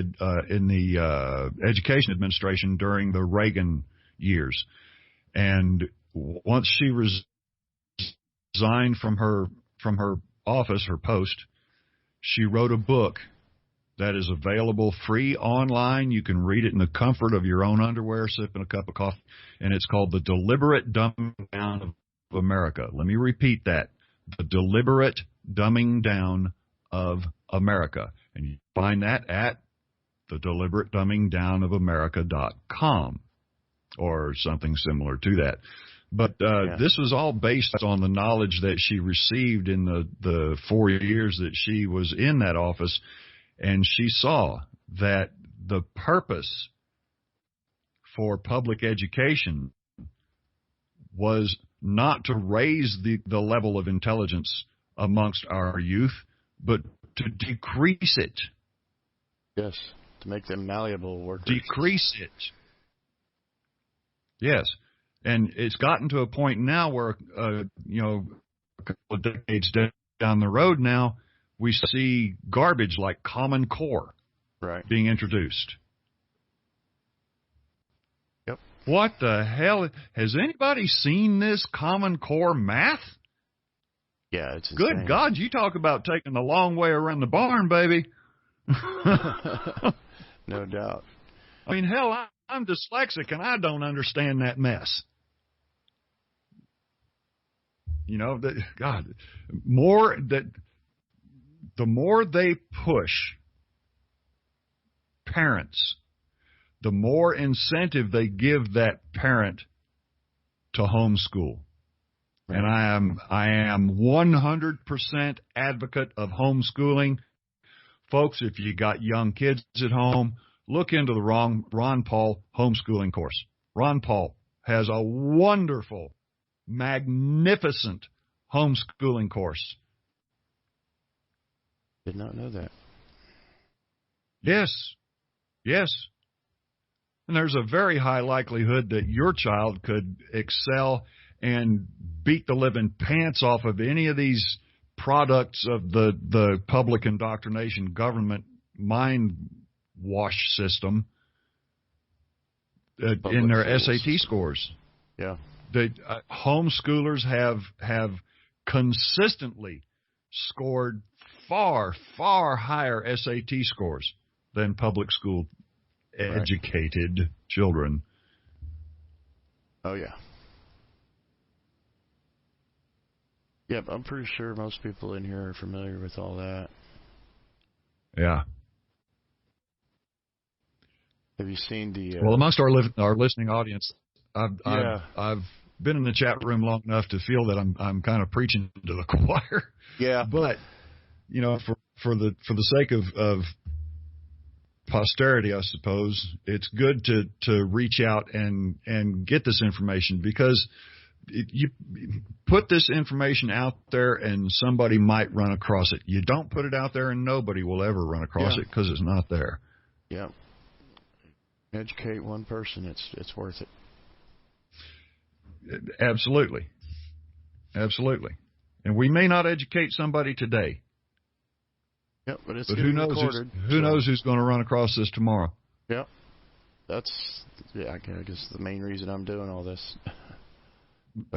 education administration during the Reagan years, and once she resigned from her office, her post, she wrote a book that is available free online. You can read it in the comfort of your own underwear, sipping a cup of coffee. And it's called The Deliberate Dumbing Down of America. Let me repeat that. The Deliberate Dumbing Down of America. And you find that at thedeliberatedumbingdownofamerica.com or something similar to that. But this was all based on the knowledge that she received in the 4 years that she was in that office. And she saw that the purpose for public education was not to raise the level of intelligence amongst our youth, but to decrease it. Yes, to make them malleable workers. Decrease it. Yes. And it's gotten to a point now where, a couple of decades down the road now, we see garbage like Common Core. Right. being introduced. Yep. What the hell? Has anybody seen this Common Core math? Yeah, it's Good insane. God, you talk about taking the long way around the barn, baby. No doubt. I mean, hell, I'm dyslexic and I don't understand that mess. You know, God, the more they push parents, the more incentive they give that parent to homeschool. Right. And I am 100% advocate of homeschooling. Folks, if you got young kids at home, look into the Ron Paul homeschooling course. Ron Paul has a wonderful, magnificent homeschooling course. Did not know that. Yes. And there's a very high likelihood that your child could excel and beat the living pants off of any of these products of the public indoctrination government mind wash system in their SAT scores. Yeah. The homeschoolers have consistently scored far higher SAT scores than public school educated children. Oh yeah. Yep, I'm pretty sure most people in here are familiar with all that. Yeah. Have you seen the? Well, amongst our listening audience, I've been in the chat room long enough to feel that I'm kind of preaching to the choir. Yeah. But you know, for the sake of posterity, I suppose it's good to reach out and get this information, because you put this information out there and somebody might run across it. You don't put it out there and nobody will ever run across it because it's not there. Yeah. Educate one person, it's worth it. Absolutely. And we may not educate somebody today. Yep, but it's who knows? Recorded, who knows who's going to run across this tomorrow? Yep. I guess the main reason I'm doing all this.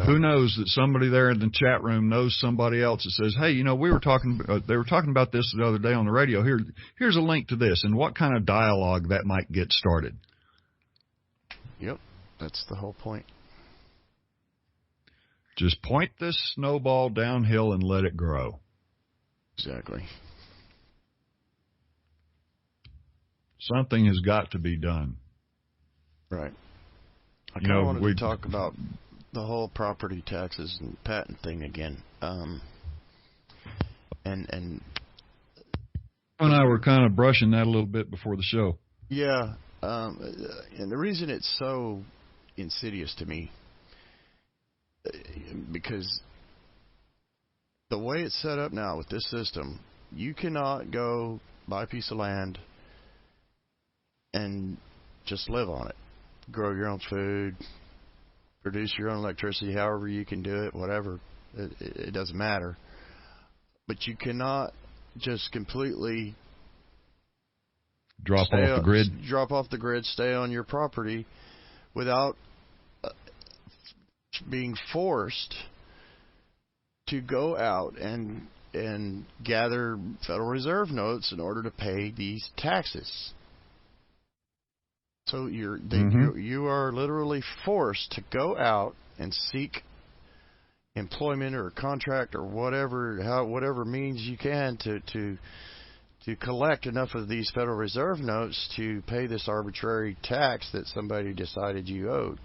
Who knows that somebody there in the chat room knows somebody else that says, "Hey, you know, they were talking about this the other day on the radio. Here's a link to this," and what kind of dialogue that might get started. Yep, that's the whole point. Just point this snowball downhill and let it grow. Exactly. Something has got to be done. Right. I kind of wanted to talk about the whole property taxes and patent thing again. And and I were kind of brushing that a little bit before the show. Yeah. And the reason it's so insidious to me, because the way it's set up now with this system, you cannot go buy a piece of land and just live on it. Grow your own food, produce your own electricity, however you can do it, whatever. It doesn't matter. But you cannot just completely drop off the grid, stay on your property without being forced to go out and gather Federal Reserve notes in order to pay these taxes. So you are literally forced to go out and seek employment or a contract or whatever means you can to collect enough of these Federal Reserve notes to pay this arbitrary tax that somebody decided you owed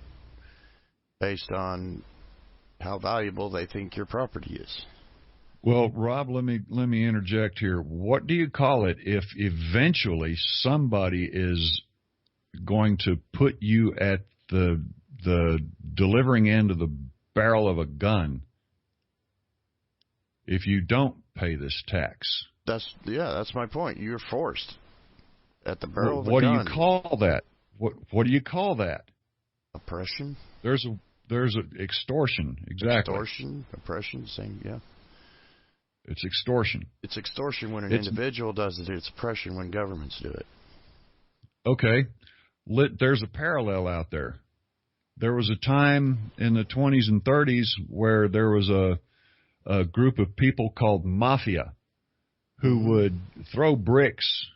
based on how valuable they think your property is. Well, Rob, let me interject here. What do you call it if eventually somebody is going to put you at the delivering end of the barrel of a gun if you don't pay this tax? That's my point. You're forced at the barrel of a gun. What do you call that? What do you call that? Oppression. There's extortion. Exactly. Extortion, oppression, same. Yeah. It's extortion. It's extortion when an individual does it. It's oppression when governments do it. Okay, there's a parallel out there. There was a time in the 20s and 30s where there was a group of people called mafia who would throw bricks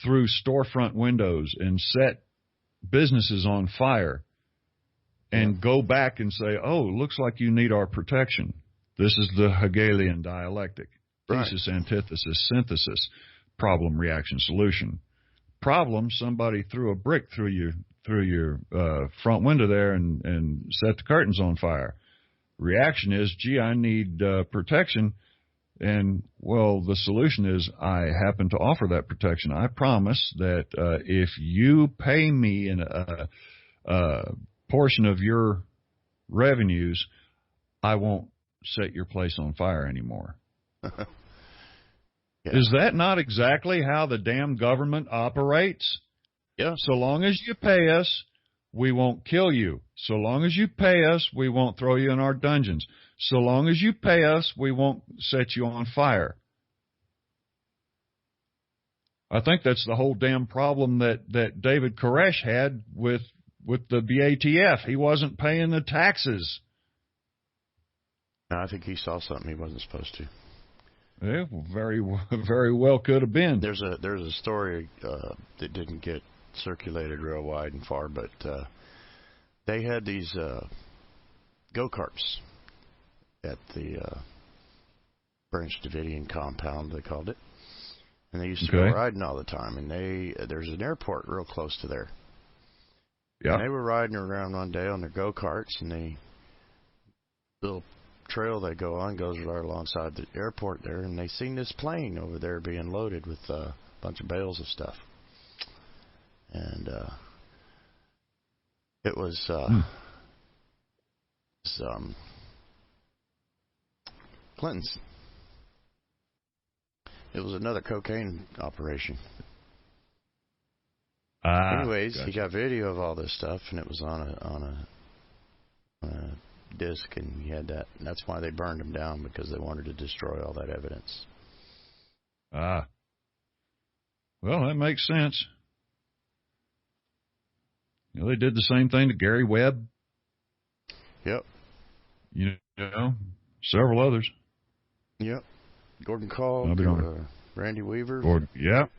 through storefront windows and set businesses on fire and go back and say, oh, looks like you need our protection. This is the Hegelian dialectic. Thesis, antithesis, synthesis, problem, reaction, solution. Problem, somebody threw a brick through your front window there and set the curtains on fire. Reaction is, gee, I need protection. And, well, the solution is I happen to offer that protection. I promise that if you pay me a portion of your revenues, I won't set your place on fire anymore. Yeah. Is that not exactly how the damn government operates? Yeah. So long as you pay us, we won't kill you. So long as you pay us, we won't throw you in our dungeons. So long as you pay us, we won't set you on fire. I think that's the whole damn problem that David Koresh had with the BATF. He wasn't paying the taxes. No, I think he saw something he wasn't supposed to. Yeah, very well could have been. There's a story that didn't get circulated real wide and far, but they had these go-karts at the Branch Davidian compound, they called it, and they used to go riding all the time. And there's an airport real close to there. Yeah. And they were riding around one day on their go-karts, and the little trail they go on goes right alongside the airport there, and they seen this plane over there being loaded with a bunch of bales of stuff. And it was Clinton's. It was another cocaine operation. Anyways, gotcha. He got video of all this stuff, and it was on a disc, and he had that. And that's why they burned him down, because they wanted to destroy all that evidence. Well, that makes sense. You know, they did the same thing to Gary Webb. Yep. You know, several others. Yep. Gordon Call, Randy Weaver. Gordon. Yep.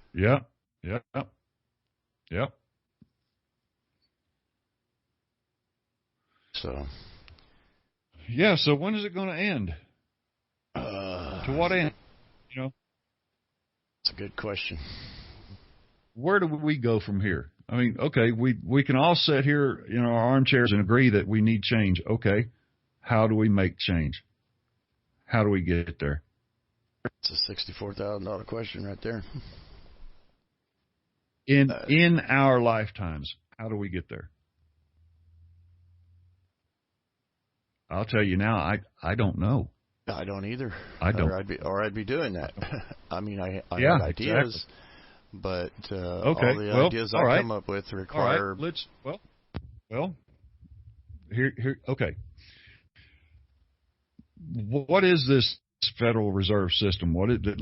So. Yeah. So when is it going to end? To what end? You know. It's a good question. Where do we go from here? I mean, okay, we can all sit here in our armchairs and agree that we need change. Okay, how do we make change? How do we get there? It's a $64,000 question right there. In our lifetimes, how do we get there? I'll tell you now, I don't know. I don't either. I don't. Or I'd be doing that. I mean, I have ideas. Exactly. But all the ideas I come up with require. All right, well, here. Okay, what is this Federal Reserve System?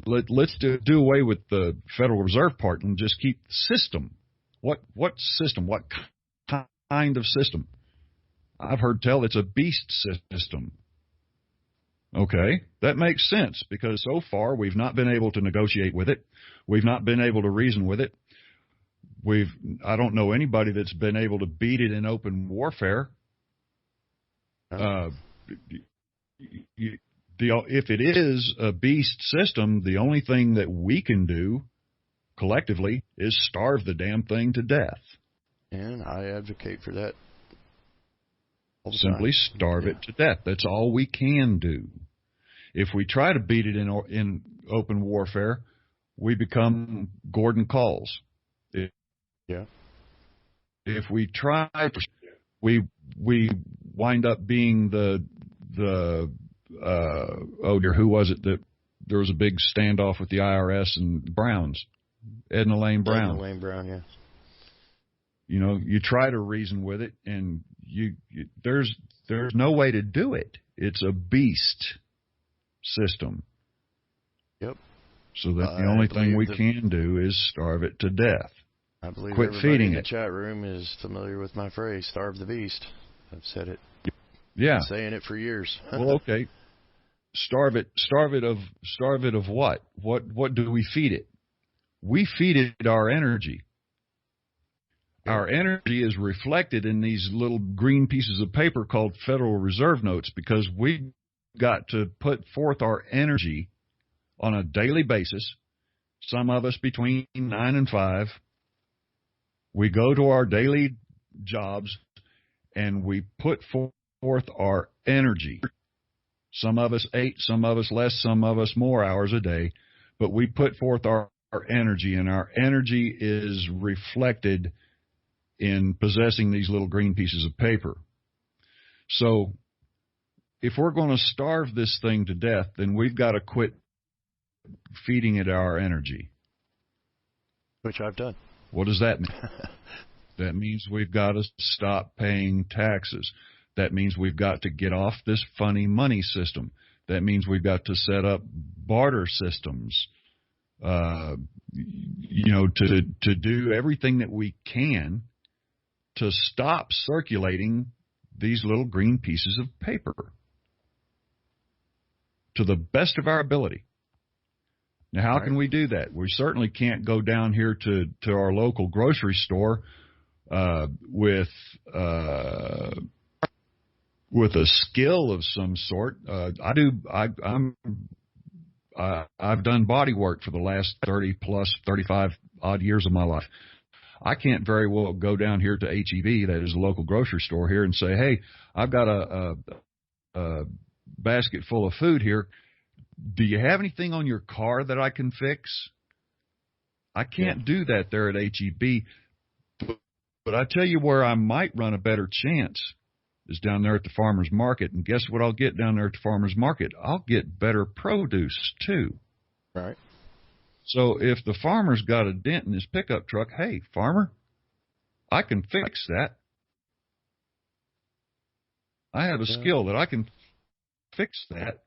Let's do away with the Federal Reserve part and just keep the system. What system? What kind of system? I've heard tell it's a beast system. Okay, that makes sense, because so far we've not been able to negotiate with it. We've not been able to reason with it. I don't know anybody that's been able to beat it in open warfare. If it is a beast system, the only thing that we can do collectively is starve the damn thing to death. And I advocate for that. Simply starve it to death. That's all we can do. If we try to beat it in open warfare, we become Gordon Calls. Yeah. If we try, we wind up being the who was it that there was a big standoff with the IRS and Browns, Edna Lane Brown. Edna Lane Brown, yes. You know, you try to reason with it, and there's no way to do it. It's a beast system. Yep. So that the only thing we can do is starve it to death. I believe Quit everybody feeding in the it. chat room is familiar with my phrase, starve the beast. I've said it. Yeah. Been saying it for years. Well, okay. Starve it of what? What do we feed it? We feed it our energy. Yeah. Our energy is reflected in these little green pieces of paper called Federal Reserve notes, because we got to put forth our energy on a daily basis. Some of us between 9 and 5. We go to our daily jobs and we put forth our energy. Some of us 8, some of us less, some of us more hours a day, but we put forth our energy, and our energy is reflected in possessing these little green pieces of paper. So if we're going to starve this thing to death, then we've got to quit feeding it our energy. Which I've done. What does that mean? That means we've got to stop paying taxes. That means we've got to get off this funny money system. That means we've got to set up barter systems, to do everything that we can to stop circulating these little green pieces of paper to the best of our ability. Now, how can we do that? We certainly can't go down here to our local grocery store with a skill of some sort. I've done body work for the last 35 odd years of my life. I can't very well go down here to H-E-B, that is a local grocery store here, and say, hey, I've got a basket full of food here. Do you have anything on your car that I can fix? I can't do that there at H-E-B. But I tell you where I might run a better chance is down there at the farmer's market. And guess what I'll get down there at the farmer's market? I'll get better produce, too. Right. So if the farmer's got a dent in his pickup truck, hey, farmer, I can fix that. I have a skill that I can fix that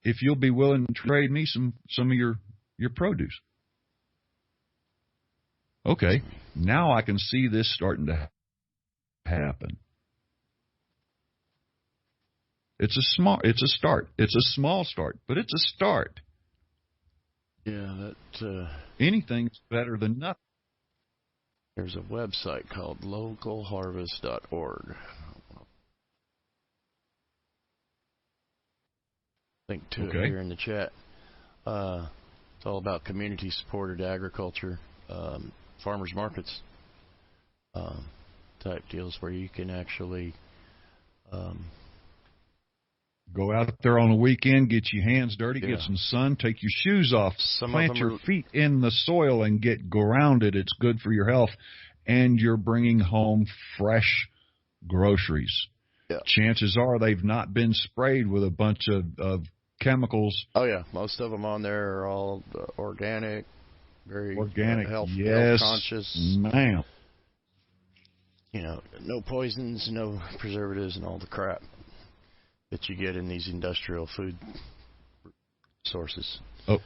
if you'll be willing to trade me some of your produce. Okay, now I can see this starting to happen. It's a start. It's a small start, but it's a start. Yeah, that anything's better than nothing. There's a website called localharvest.org. Link to it here in the chat. It's all about community-supported agriculture, farmers markets type deals where you can actually go out there on a weekend, get your hands dirty, get some sun, take your shoes off, plant your feet in the soil and get grounded. It's good for your health, and you're bringing home fresh groceries. Yeah. Chances are they've not been sprayed with a bunch of chemicals. Oh, yeah. Most of them on there are all organic, very organic, health conscious. Ma'am. You know, no poisons, no preservatives, and all the crap that you get in these industrial food sources. Oh,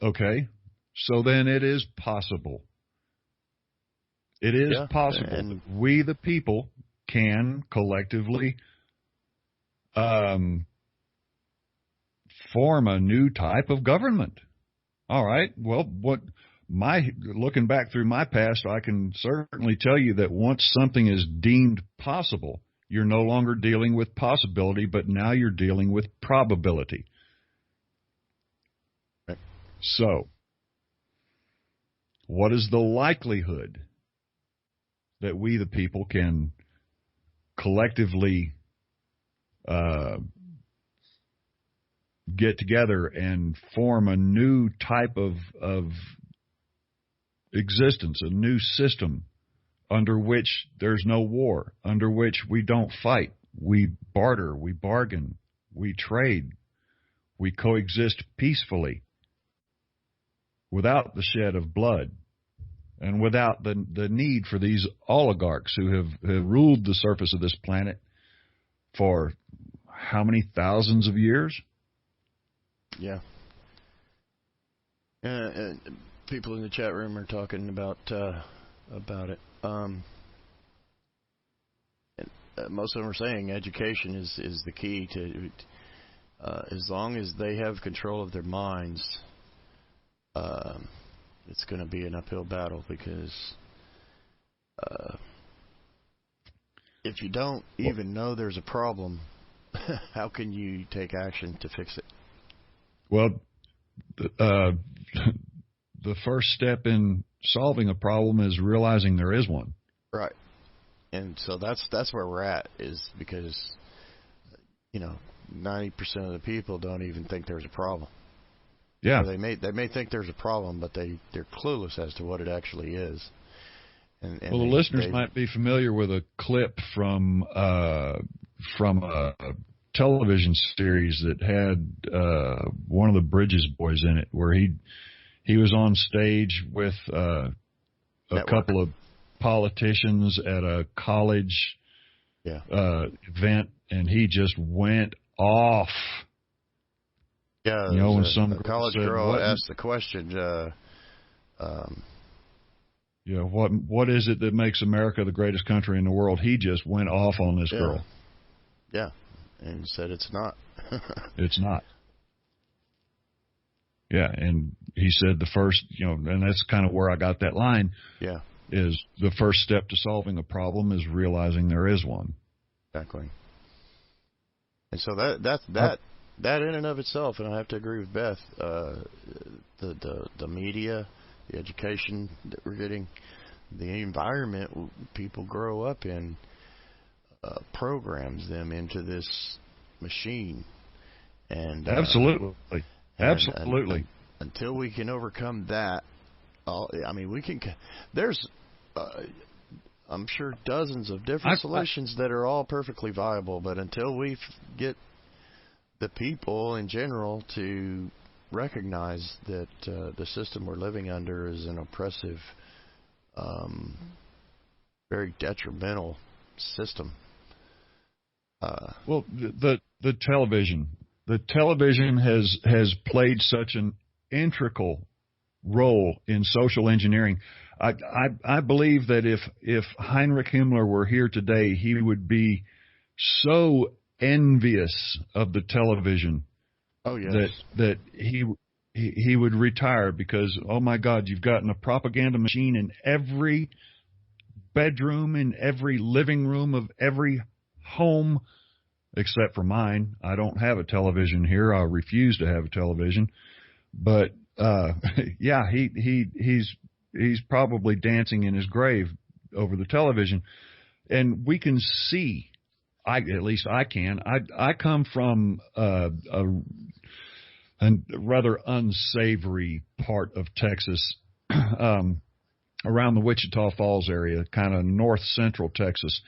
okay. So then it is possible. It is possible. And we, the people, can collectively form a new type of government. All right. Well, looking back through my past, I can certainly tell you that once something is deemed possible, you're no longer dealing with possibility, but now you're dealing with probability. Right. So, what is the likelihood that we, the people, can collectively get together and form a new type of existence, a new system under which there's no war, under which we don't fight, we barter, we bargain, we trade, we coexist peacefully without the shed of blood and without the need for these oligarchs who have ruled the surface of this planet for how many thousands of years? Yeah. People in the chat room are talking about it. Most of them are saying education is the key to. As long as they have control of their minds, it's going to be an uphill battle because if you don't even know there's a problem, how can you take action to fix it? Well, the first step in solving a problem is realizing there is one. Right. And so that's where we're at, is because 90% of the people don't even think there's a problem. Yeah. Or they may think there's a problem, but they're clueless as to what it actually is. And well, the listeners might be familiar with a clip from a television series that had one of the Bridges boys in it, where he was on stage with a couple of politicians at a college event, and he just went off. Yeah, when some college girl asked the question, what is it that makes America the greatest country in the world? He just went off on this girl. Yeah, and said it's not. It's not. Yeah, and he said the first, and that's kind of where I got that line. Yeah. Is the first step to solving a problem is realizing there is one. Exactly. And so that in and of itself, and I have to agree with Beth, the media, the education that we're getting, the environment people grow up in, programs them into this machine. And absolutely. Until we can overcome that, we can. There's, I'm sure, dozens of different solutions that are all perfectly viable. But until we get the people in general to recognize that the system we're living under is an oppressive, very detrimental system. Well, the television has played such an integral role in social engineering. I believe that if Heinrich Himmler were here today, he would be so envious of the television. Oh yes. That he would retire, because, oh my God, you've gotten a propaganda machine in every bedroom, in every living room of every home, except for mine. I don't have a television here. I refuse to have a television. But yeah, he's probably dancing in his grave over the television, and we can see. At least I can. I come from a rather unsavory part of Texas, around the Wichita Falls area, kind of north central Texas.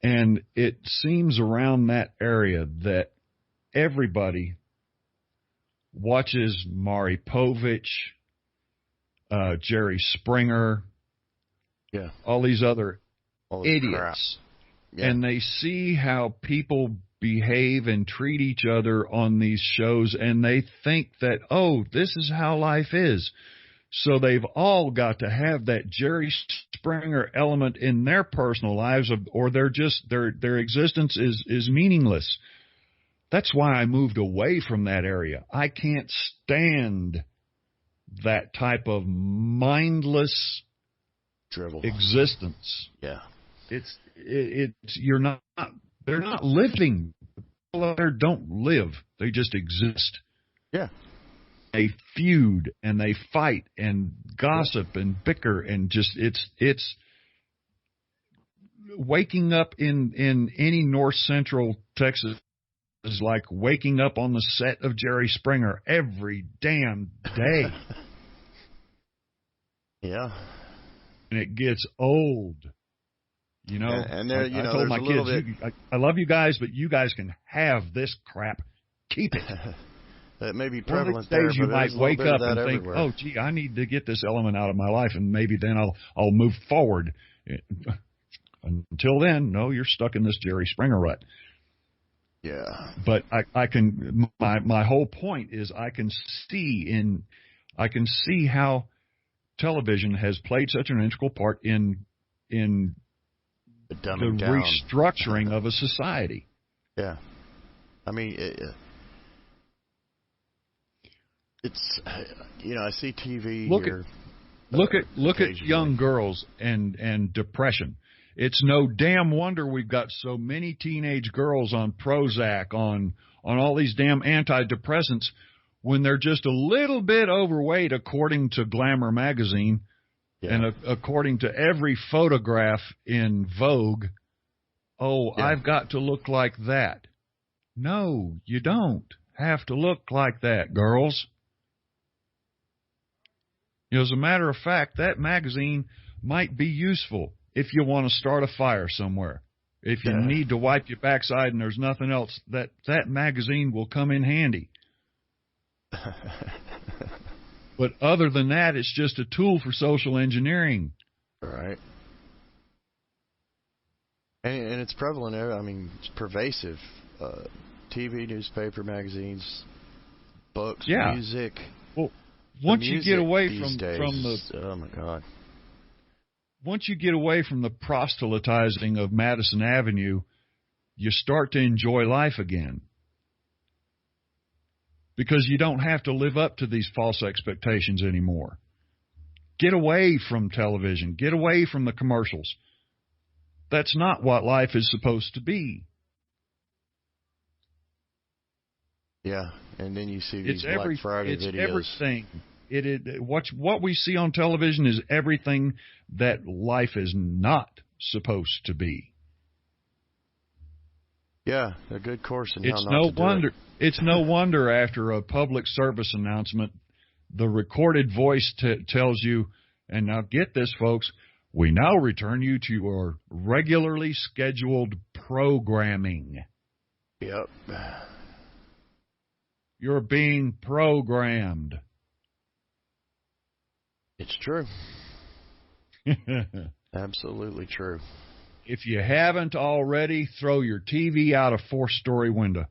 And it seems around that area that everybody watches Maury Povich, Jerry Springer, all these other idiots. Yeah. And they see how people behave and treat each other on these shows, and they think that, oh, this is how life is. So they've all got to have that Jerry Springer element in their personal lives, or they're just their existence is meaningless. That's why I moved away from that area. I can't stand that type of mindless drivel existence. Yeah. They're not living. People out there don't live. They just exist. Yeah. They feud and they fight and gossip and bicker, and just it's waking up in any north central Texas is like waking up on the set of Jerry Springer every damn day. Yeah. And it gets old. And there, I told my kids, I love you guys, but you guys can have this crap. Keep it. That may be prevalent. One of these days you might wake up and think, everywhere. oh, gee, I need to get this element out of my life, and maybe then I'll move forward. Until then, no, you're stuck in this Jerry Springer rut. Yeah. But I can. My whole point is I can see how television has played such an integral part in The the dumbing down. restructuring of a society. Yeah. I mean, it's, I see TV here. Look at occasionally. young girls and depression. It's no damn wonder we've got so many teenage girls on Prozac, on all these damn antidepressants, when they're just a little bit overweight, according to Glamour magazine, and according to every photograph in Vogue. I've got to look like that. No, you don't have to look like that, girls. As a matter of fact, that magazine might be useful if you want to start a fire somewhere. If you need to wipe your backside and there's nothing else, that magazine will come in handy. But other than that, it's just a tool for social engineering. Right. And it's prevalent. I mean, it's pervasive. TV, newspaper, magazines, books, music. Well, once you get away from the oh my God. Once you get away from the proselytizing of Madison Avenue, you start to enjoy life again. Because you don't have to live up to these false expectations anymore. Get away from television. Get away from the commercials. That's not what life is supposed to be. Yeah, and then you see these Black Friday videos. It's everything. What we see on television is everything that life is not supposed to be. Yeah, a good course in how not to do it. It's no wonder after a public service announcement, the recorded voice tells you, and now get this, folks, we now return you to your regularly scheduled programming. Yep. You're being programmed. It's true. Absolutely true. If you haven't already, throw your TV out a 4th-story window.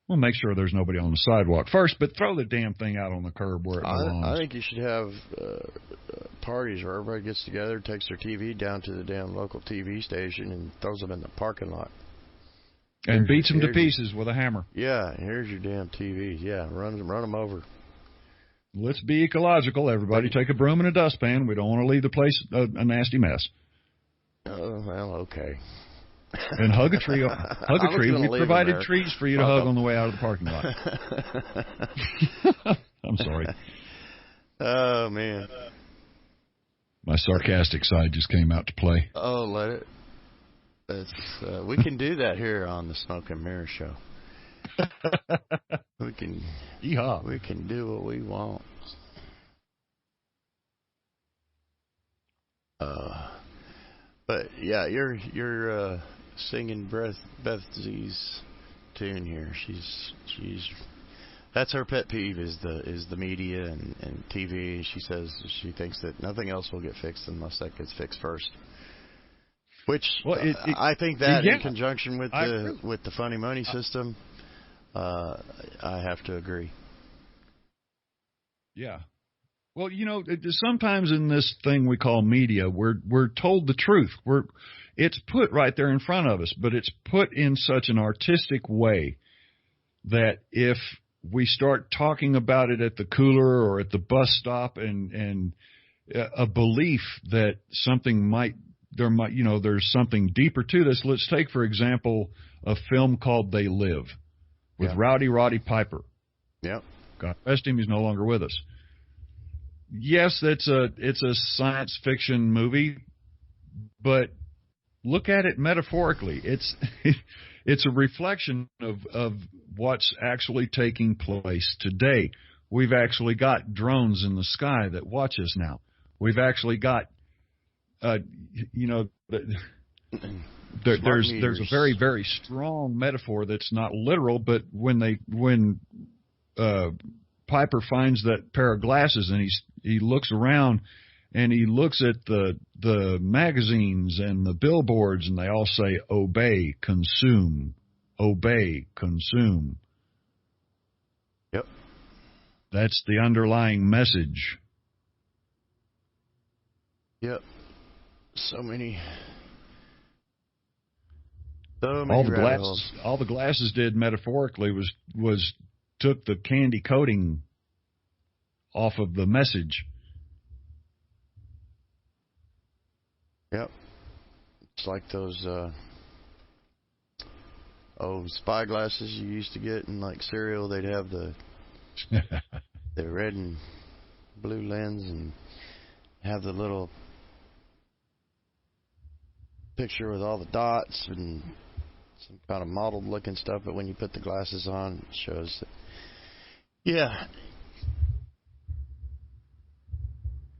Well, make sure there's nobody on the sidewalk first, but throw the damn thing out on the curb where it belongs. I think you should have parties where everybody gets together, takes their TV down to the damn local TV station, and throws them in the parking lot. And beats them to pieces with a hammer. Yeah, here's your damn TVs. Yeah, run them over. Let's be ecological. Everybody take a broom and a dustpan. We don't want to leave the place a nasty mess. Oh, well, okay. And hug a tree. Hug a tree. We provided trees for you to hug on the way out of the parking lot. I'm sorry. Oh, man. My sarcastic side just came out to play. Oh, let it. We can do that here on the Smokin' Mirror Show. We can. Yeehaw. We can do what we want. But yeah, you're singing Beth Z's tune here. She's that's her pet peeve is the media and TV. She says she thinks that nothing else will get fixed unless that gets fixed first. Which I think that in conjunction with the funny money system, I have to agree. Yeah. Well, sometimes in this thing we call media, we're told the truth. It's put right there in front of us, but it's put in such an artistic way that if we start talking about it at the cooler or at the bus stop and a belief that there's something deeper to this. Let's take, for example, a film called They Live with Rowdy Roddy Piper. Yep. God rest him, he's no longer with us. Yes, it's a science fiction movie, but look at it metaphorically. It's a reflection of what's actually taking place today. We've actually got drones in the sky that watch us now. We've actually got there's a very, very strong metaphor that's not literal, but when Piper finds that pair of glasses and he looks around and he looks at the magazines and the billboards and they all say obey, consume, obey, consume. Yep. That's the underlying message. Yep. So many rabbit holes. All the glasses did metaphorically was took the candy coating off of the message. Yep. It's like those spy glasses you used to get in like cereal. They'd have the red and blue lens and have the little picture with all the dots and some kind of mottled looking stuff, but when you put the glasses on, it shows that, yeah.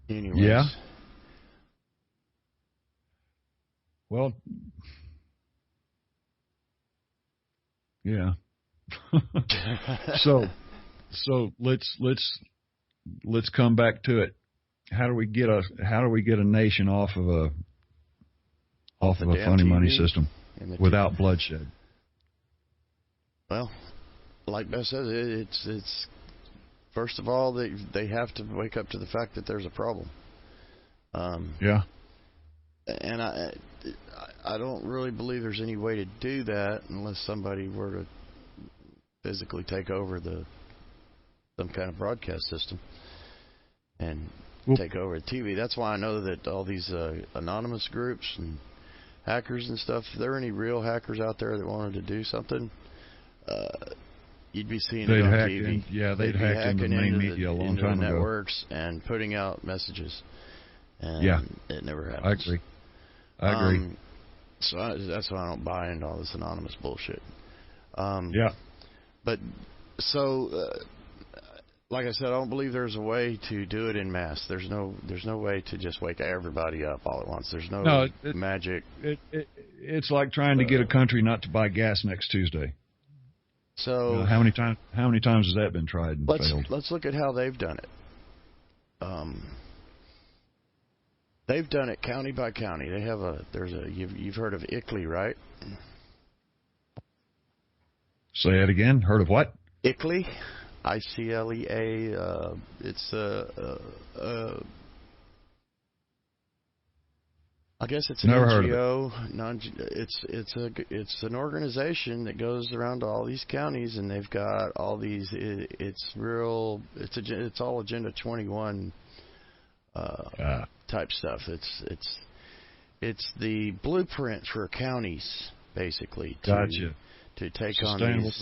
Anyways. Yeah. Well, yeah. So let's come back to it. How do we get a nation off of a funny money system without bloodshed? Well, like Beth says, it's first of all they have to wake up to the fact that there's a problem. Yeah. And I don't really believe there's any way to do that unless somebody were to physically take over some kind of broadcast system and take over the TV. That's why I know that all these anonymous groups and hackers and stuff, if there are any real hackers out there that wanted to do something, you'd be seeing it on TV. They'd hack into the main media a long time ago. Networks and putting out messages. And it never happens. I agree. So that's why I don't buy into all this anonymous bullshit. But so, like I said, I don't believe there's a way to do it in mass. There's no way to just wake everybody up all at once. There's no magic. It's like trying to get a country not to buy gas next Tuesday. So how many times has that been tried and failed? Let's look at how they've done it. They've done it county by county. They have you've heard of ICLEI, right? Say it again. Heard of what? ICLEI, ICLEA. It's I guess it's an NGO. It's an organization that goes around to all these counties, and they've got all these. It's all Agenda 21 type stuff. It's the blueprint for counties, basically. To take on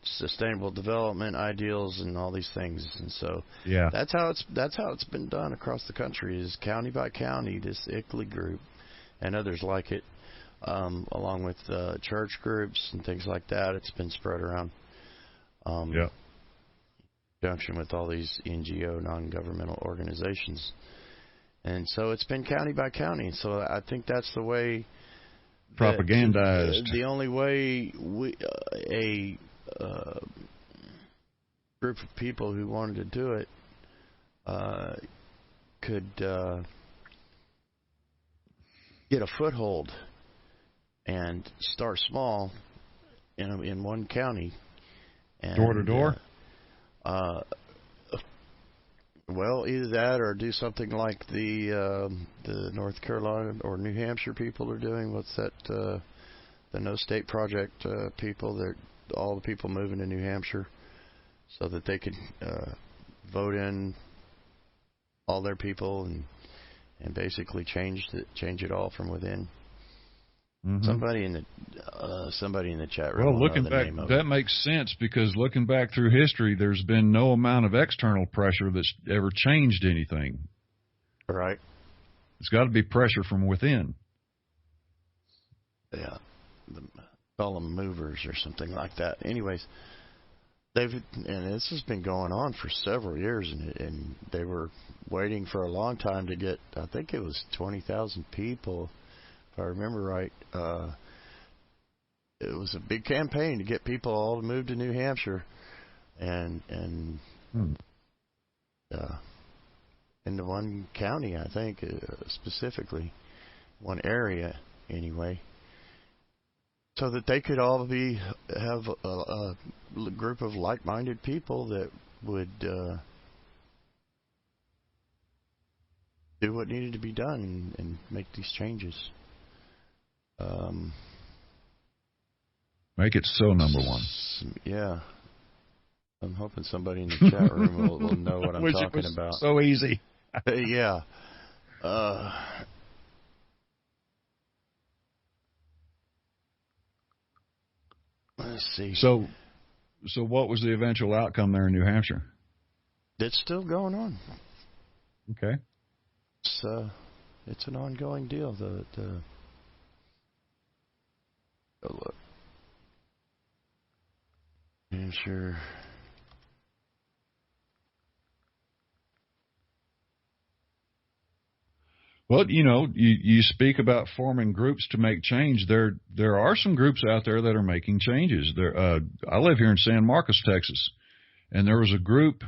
sustainable development ideals and all these things, and so that's how it's been done across the country, is county by county. This ICLEI group and others like it, along with church groups and things like that. It's been spread around. Junction with all these NGO, non-governmental organizations, and so it's been county by county. So I think that's the way. Propagandized. The only way a group of people who wanted to do it could get a foothold and start small in one county. And, door to door? Well, either that or do something like the North Carolina or New Hampshire people are doing. What's that? The No State Project people. All the people moving to New Hampshire so that they could vote in all their people and basically change it all from within. Mm-hmm. Somebody in the chat room. Well, looking back, that makes sense, because looking back through history, there's been no amount of external pressure that's ever changed anything. Right. It's got to be pressure from within. Yeah, call them movers or something like that. Anyways, and this has been going on for several years, and they were waiting for a long time to get. I think it was 20,000 people. If I remember right, it was a big campaign to get people all to move to New Hampshire, and into one county, I think, specifically, one area anyway, so that they could all have a group of like-minded people that would do what needed to be done and make these changes. Make it so number one. Yeah. I'm hoping somebody in the chat room will know what I'm talking about. So easy. Yeah. Let's see. So what was the eventual outcome there in New Hampshire? It's still going on. Okay. It's an ongoing deal. Oh, look. Yeah, sure. Well, you speak about forming groups to make change. There are some groups out there that are making changes. I live here in San Marcos, Texas, and there was a group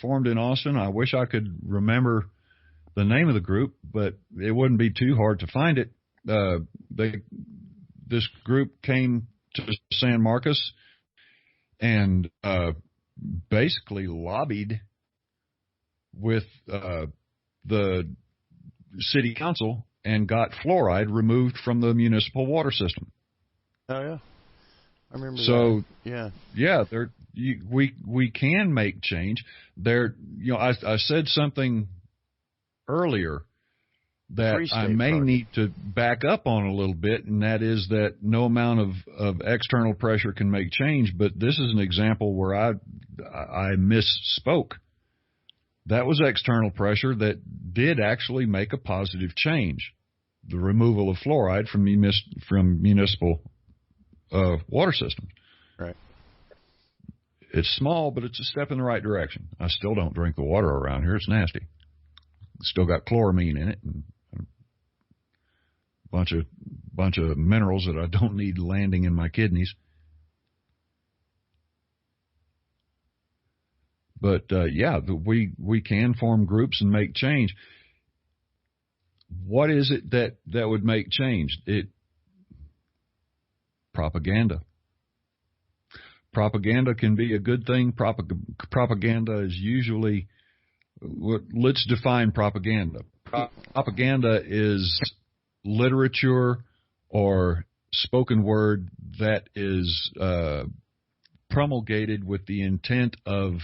formed in Austin. I wish I could remember the name of the group, but it wouldn't be too hard to find it. This group came to San Marcos and basically lobbied with the city council and got fluoride removed from the municipal water system. Oh yeah, I remember. So that. Yeah, we can make change. I said something earlier that I may need to back up on a little bit, and that is that no amount of external pressure can make change. But this is an example where I misspoke. That was external pressure that did actually make a positive change. The removal of fluoride from municipal water systems. Right. It's small, but it's a step in the right direction. I still don't drink the water around here. It's nasty. It's still got chloramine in it and a bunch of minerals that I don't need landing in my kidneys. But we can form groups and make change. What is it that would make change? Propaganda. Propaganda can be a good thing. Propaganda is usually, let's define propaganda. Propaganda is literature or spoken word that is promulgated with the intent of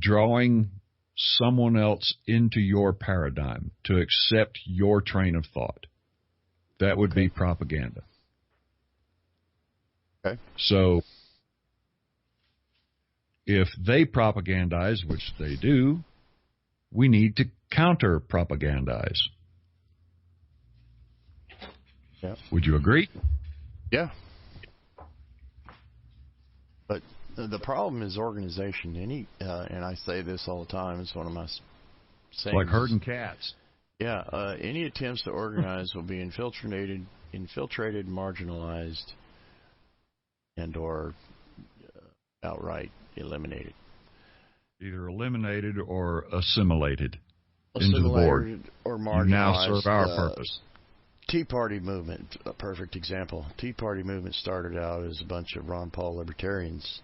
drawing someone else into your paradigm to accept your train of thought. That would be propaganda. Okay. So if they propagandize, which they do, we need to counter propagandize. Yeah. Would you agree? Yeah. But the problem is organization. And I say this all the time. It's one of my sayings. Like herding cats. Yeah. Any attempts to organize will be infiltrated, marginalized, and/or outright eliminated. Either eliminated or assimilated into the board. Or marginalized. You now serve our purpose. Tea Party movement, a perfect example. Tea Party movement started out as a bunch of Ron Paul libertarians.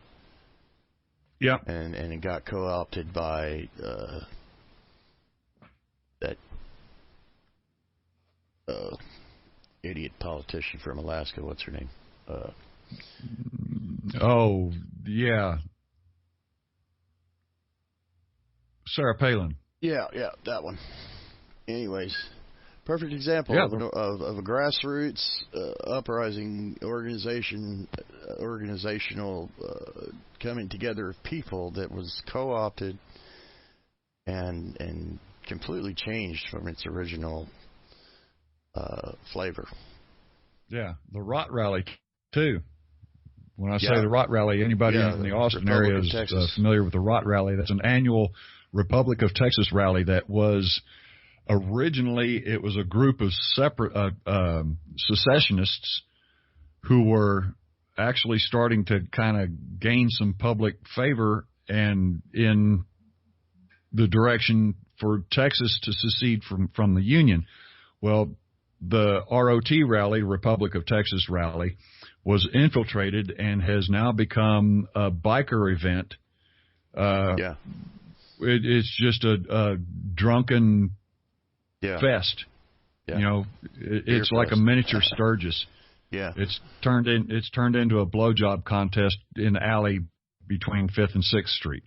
Yeah. And it got co-opted by that idiot politician from Alaska. What's her name? Oh, yeah. Sarah Palin. Yeah, that one. Anyways, perfect example of a grassroots uprising organizational coming together of people that was co-opted and completely changed from its original flavor. Yeah, the Rot Rally too. When I say the Rot Rally, anybody in the Austin area is familiar with the Rot Rally. That's an annual Republic of Texas rally that was originally, it was a group of separate secessionists who were actually starting to kind of gain some public favor and in the direction for Texas to secede from the Union. Well, the ROT rally, Republic of Texas rally, was infiltrated and has now become a biker event. It's just a drunken fest. Yeah. You know, it's like a miniature Sturgis. Yeah. It's turned into a blowjob contest in the alley between 5th and 6th Street.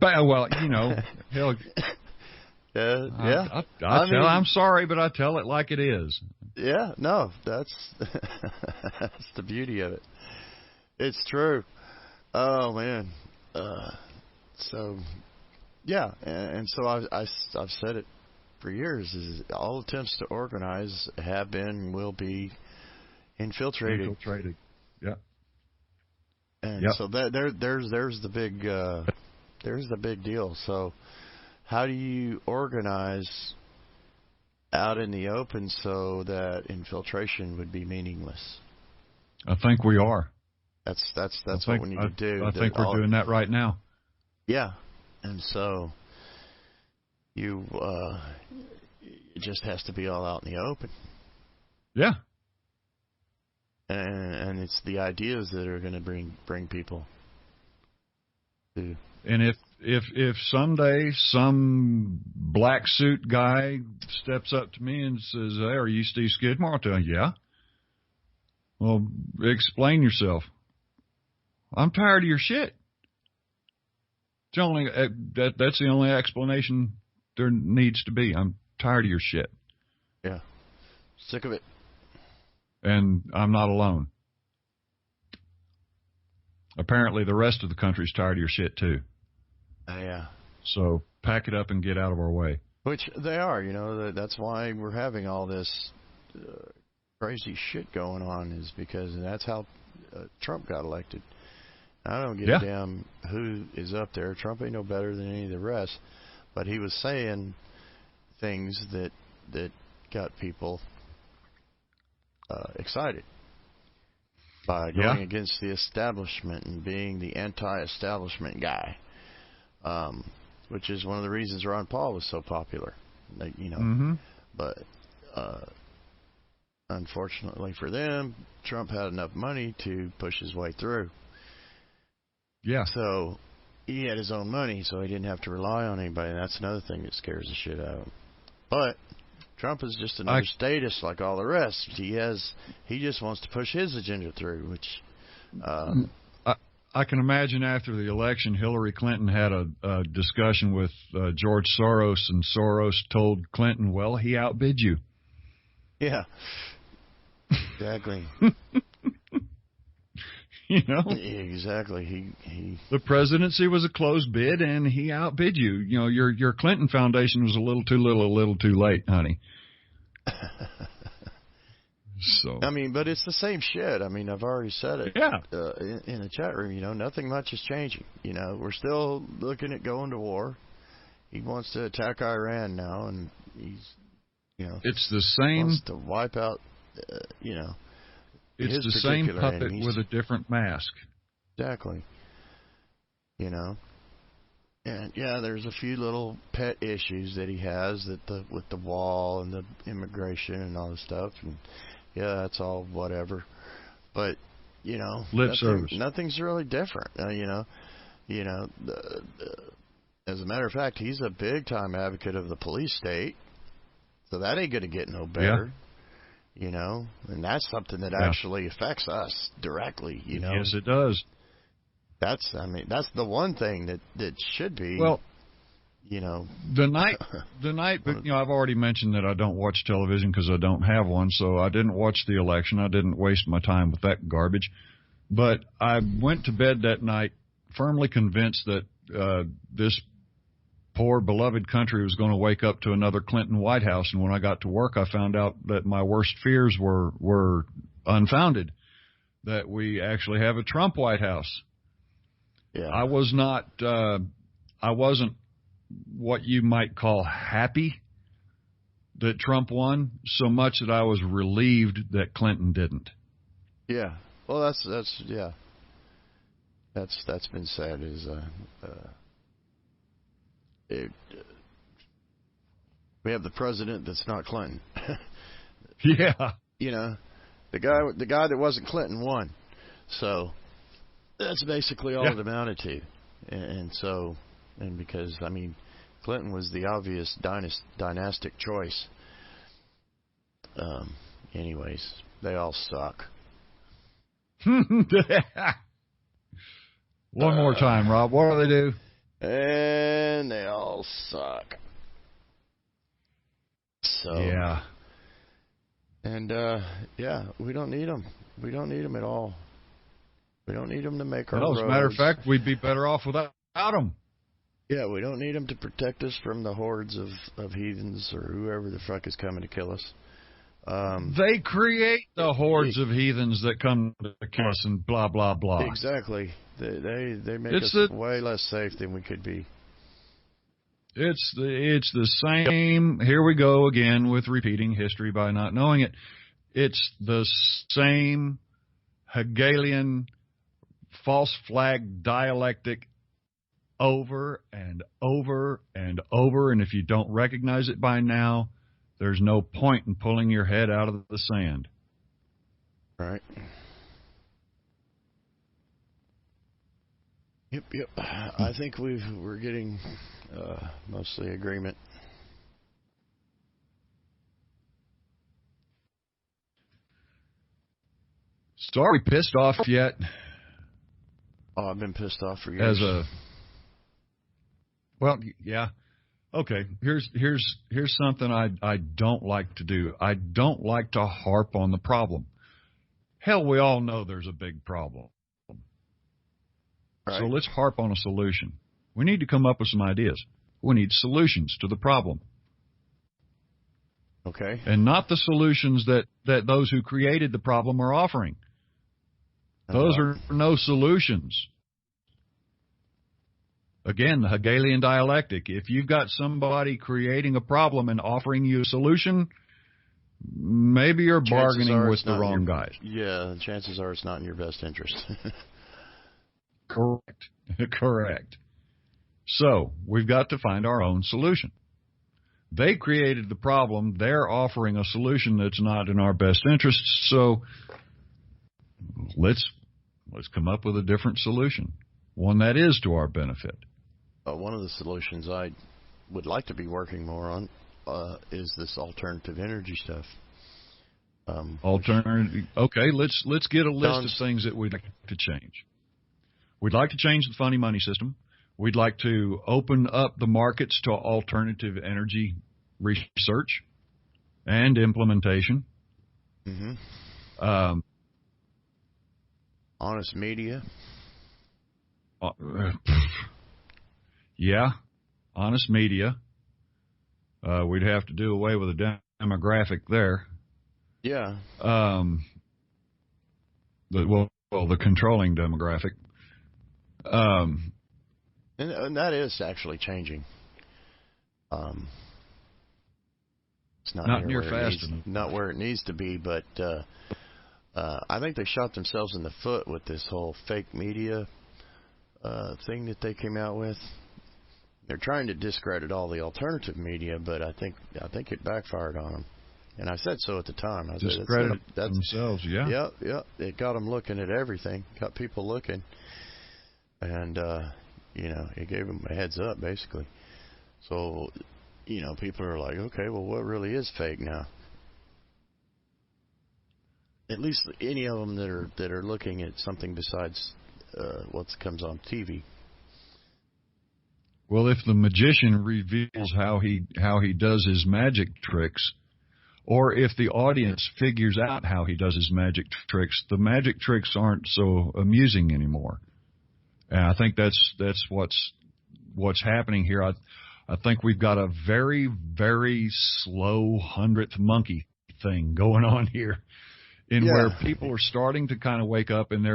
Well, you know, hell. Yeah. I'm sorry, but I tell it like it is. Yeah, no, that's that's the beauty of it. It's true. Oh man. So yeah, and so I've said it for years. Is all attempts to organize have been, will be infiltrated. Yeah. And so that there's the big deal. So how do you organize out in the open so that infiltration would be meaningless? I think we are. That's what we need to do. I think we're doing that right now. Yeah, and so it just has to be all out in the open. Yeah. And it's the ideas that are going to bring people to. And if someday some black suit guy steps up to me and says, "Hey, are you Steve Skidmore?" I'll tell him, "Yeah." Well, explain yourself. I'm tired of your shit. That's the only explanation there needs to be. I'm tired of your shit. Yeah. Sick of it. And I'm not alone. Apparently the rest of the country's tired of your shit too. Yeah. So pack it up and get out of our way. Which they are, you know. That's why we're having all this crazy shit going on, is because that's how Trump got elected. I don't give a damn who is up there. Trump ain't no better than any of the rest. But he was saying things that got people excited by going against the establishment and being the anti-establishment guy, which is one of the reasons Ron Paul was so popular. You know, but unfortunately for them, Trump had enough money to push his way through. Yeah. So he had his own money, so he didn't have to rely on anybody. And that's another thing that scares the shit out of him. But Trump is just another status like all the rest. He just wants to push his agenda through, which I can imagine after the election, Hillary Clinton had a discussion with George Soros, and Soros told Clinton, "Well, he outbid you." Yeah. Exactly. You know, exactly. He. The presidency was a closed bid, and he outbid you. You know, your Clinton Foundation was a little too little, a little too late, honey. So. I mean, but it's the same shit. I mean, I've already said it. Yeah. In the chat room, you know, nothing much is changing. You know, we're still looking at going to war. He wants to attack Iran now, and he's, you know, it's the same. Wants to wipe out, you know. It's the same puppet enemies. With a different mask. Exactly. You know. And yeah, there's a few little pet issues that he has with the wall and the immigration and all this stuff. And yeah, that's all whatever. But you know, nothing's really different. You know, as a matter of fact, he's a big time advocate of the police state. So that ain't going to get no better. Yeah. You know, and that's something that actually affects us directly, you know. Yes, it does. That's the one thing that should be, well, you know. The night, but, you know, I've already mentioned that I don't watch television because I don't have one, so I didn't watch the election. I didn't waste my time with that garbage. But I went to bed that night firmly convinced that this poor beloved country was going to wake up to another Clinton White House. And when I got to work, I found out that my worst fears were unfounded, that we actually have a Trump White House. Yeah. I wasn't what you might call happy that Trump won, so much that I was relieved that Clinton didn't. Yeah. Well, that's been said is we have the president that's not Clinton. Yeah. You know, the guy that wasn't Clinton won. So that's basically all it amounted to. And because, I mean, Clinton was the obvious dynastic choice. Anyways, they all suck. One more time, Rob. What do they do? And they all suck. So yeah. And we don't need them. We don't need them at all. We don't need them to make our roads. As a matter of fact, we'd be better off without them. Yeah, we don't need them to protect us from the hordes of heathens or whoever the fuck is coming to kill us. They create the hordes of heathens that come to kill us and blah, blah, blah. Exactly. They make us way less safe than we could be. It's the same. Here we go again with repeating history by not knowing it. It's the same Hegelian false flag dialectic over and over and over. And if you don't recognize it by now, there's no point in pulling your head out of the sand. Right. Yep. I think we're getting mostly agreement. So are we pissed off yet? Oh, I've been pissed off for years. Well, yeah. Okay, here's something I don't like to do. I don't like to harp on the problem. Hell, we all know there's a big problem. Right. So let's harp on a solution. We need to come up with some ideas. We need solutions to the problem. Okay. And not the solutions that those who created the problem are offering. Those are no solutions. Again, the Hegelian dialectic. If you've got somebody creating a problem and offering you a solution, maybe you're bargaining with the wrong guys. Yeah, chances are it's not in your best interest. Correct. So, we've got to find our own solution. They created the problem. They're offering a solution that's not in our best interest. So, let's come up with a different solution, one that is to our benefit. One of the solutions I would like to be working more on is this alternative energy stuff. Okay, let's get a list of things that we'd like to change. We'd like to change the funny money system. We'd like to open up the markets to alternative energy research and implementation. Mm-hmm. Honest media. Yeah, honest media. We'd have to do away with a demographic there. Yeah. The controlling demographic. And that is actually changing. It's not near fast enough. Not where it needs to be, but I think they shot themselves in the foot with this whole fake media thing that they came out with. They're trying to discredit all the alternative media, but I think it backfired on them. And I said so at the time. I discredit themselves, yeah. Yep. It got them looking at everything. Got people looking, and it gave them a heads up basically. So, people are like, okay, well, what really is fake now? At least any of them that are looking at something besides what comes on TV. Well, if the magician reveals how he does his magic tricks, or if the audience figures out how he does his magic tricks, the magic tricks aren't so amusing anymore. And I think that's what's happening here. I think we've got a very, very slow 100th monkey thing going on here, where people are starting to kind of wake up and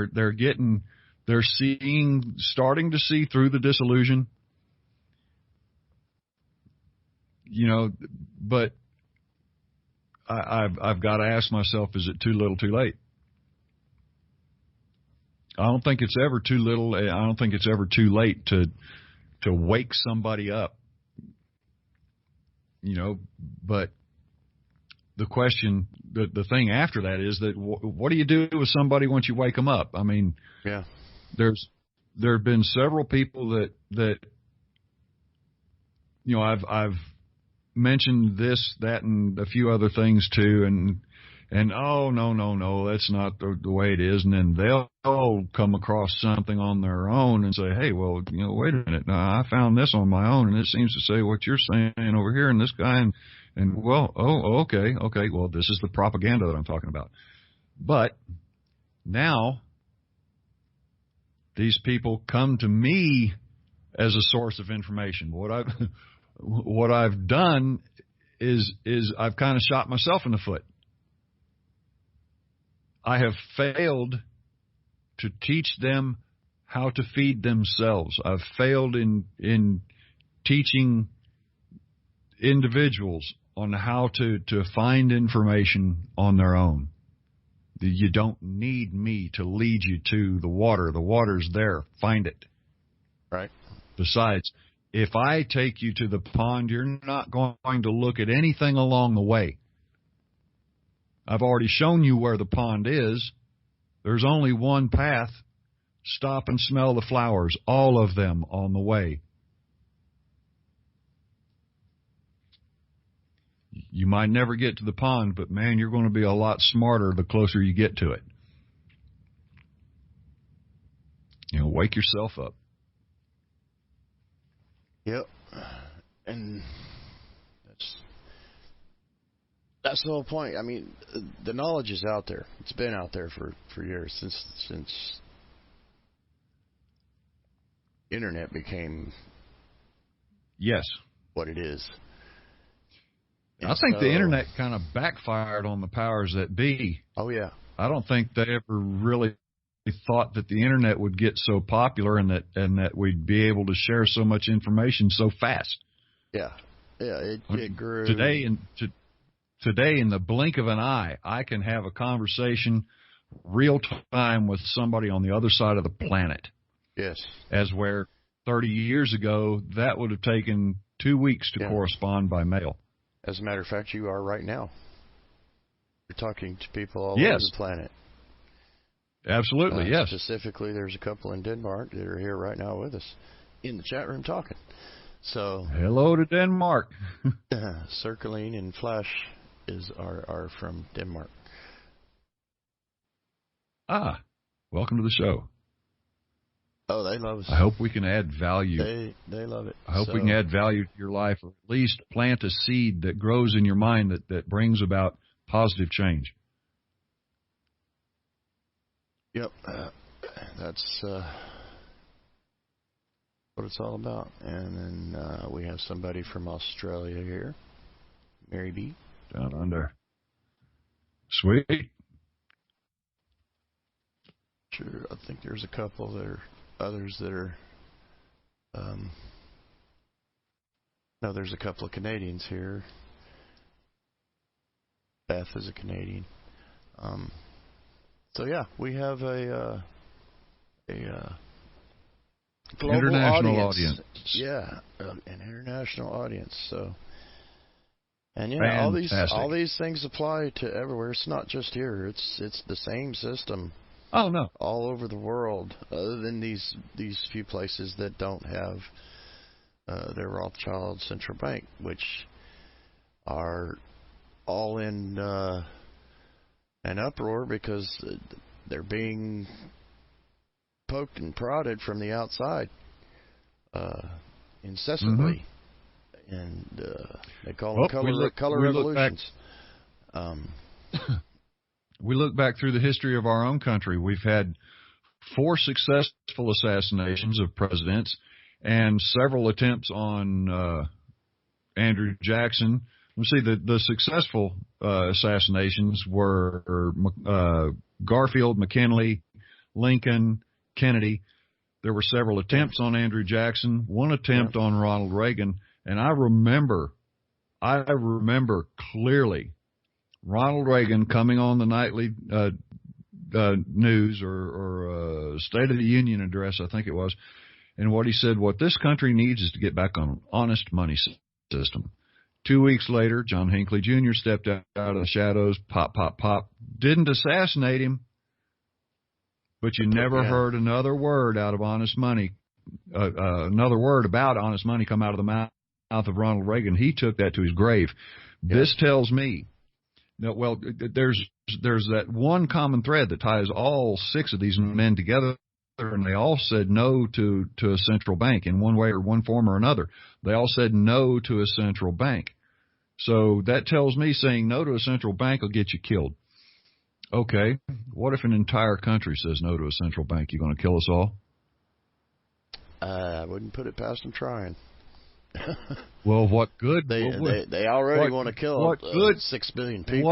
starting to see through the disillusion. But I've got to ask myself, is it too little, too late? I don't think it's ever too little. I don't think it's ever too late to wake somebody up. But the question, the thing after that is that what do you do with somebody once you wake them up? I mean, there have been several people that I've mentioned this, that, and a few other things too, and oh, no, that's not the way it is. And then they'll come across something on their own and say, hey, well, wait a minute. Now, I found this on my own, and it seems to say what you're saying over here, and this guy, and well, okay. Well, this is the propaganda that I'm talking about. But now these people come to me as a source of information. What I've done is I've kind of shot myself in the foot. I have failed to teach them how to feed themselves. I've failed in teaching individuals on how to find information on their own. You don't need me to lead you to the water. The water's there. Find it. Right. Besides, if I take you to the pond, you're not going to look at anything along the way. I've already shown you where the pond is. There's only one path. Stop and smell the flowers, all of them on the way. You might never get to the pond, but man, you're going to be a lot smarter the closer you get to it. Wake yourself up. Yep. And that's the whole point. I mean, the knowledge is out there. It's been out there for years, since internet became what it is. And I think the internet kind of backfired on the powers that be. Oh, yeah. I don't think they ever really thought that the internet would get so popular and that we'd be able to share so much information so fast. Yeah. Yeah, it grew. Today, in the blink of an eye, I can have a conversation real time with somebody on the other side of the planet. Yes. As where 30 years ago, that would have taken 2 weeks to correspond by mail. As a matter of fact, you are right now. You're talking to people all over the planet. Absolutely, yes. Specifically, there's a couple in Denmark that are here right now with us in the chat room talking. So, hello to Denmark. Circling and Flash are from Denmark. Welcome to the show. Oh, they love us. I hope we can add value. They love it. I hope we can add value to your life, or at least plant a seed that grows in your mind that brings about positive change. Yep. That's what it's all about. And then we have somebody from Australia here. Mary B. Down under. Sweet. Sure. I think there's a couple that are others that are no, there's a couple of Canadians here. Beth is a Canadian. So yeah, we have a global international audience. Yeah, an international audience. So, and fantastic. all these things apply to everywhere. It's not just here. It's the same system. Oh no! All over the world, other than these few places that don't have their Rothschild central bank, which are all in an uproar because they're being poked and prodded from the outside incessantly, and they call them color revolutions. We look back through the history of our own country. We've had 4 successful assassinations of presidents and several attempts on Andrew Jackson. Let's see, the successful assassinations were Garfield, McKinley, Lincoln, Kennedy. There were several attempts on Andrew Jackson, one attempt on Ronald Reagan, and I remember clearly Ronald Reagan coming on the nightly news or State of the Union address, I think it was, and what he said, what this country needs is to get back on an honest money system. 2 weeks later, John Hinckley Jr. stepped out of the shadows, pop, pop, pop, didn't assassinate him, but you never heard another word out of honest money, another word about honest money come out of the mouth of Ronald Reagan. He took that to his grave. Yeah. This tells me that, well, there's that one common thread that ties all 6 of these men together, and they all said no to a central bank in one way or one form or another. They all said no to a central bank. So that tells me saying no to a central bank will get you killed. Okay, what if an entire country says no to a central bank? You going to kill us all? I wouldn't put it past them trying. Well, what good? They already want to kill 6 billion people.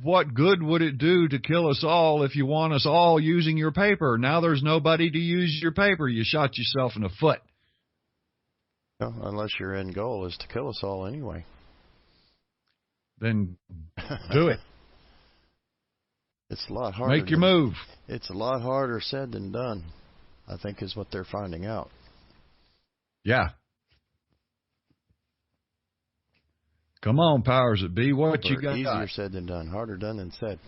What good would it do to kill us all if you want us all using your paper? Now there's nobody to use your paper. You shot yourself in the foot. Well, unless your end goal is to kill us all anyway. Then do it. It's a lot harder. Make your move. It's a lot harder said than done, I think, is what they're finding out. Yeah. Come on, powers that be. What you got? Easier said than done. Harder done than said.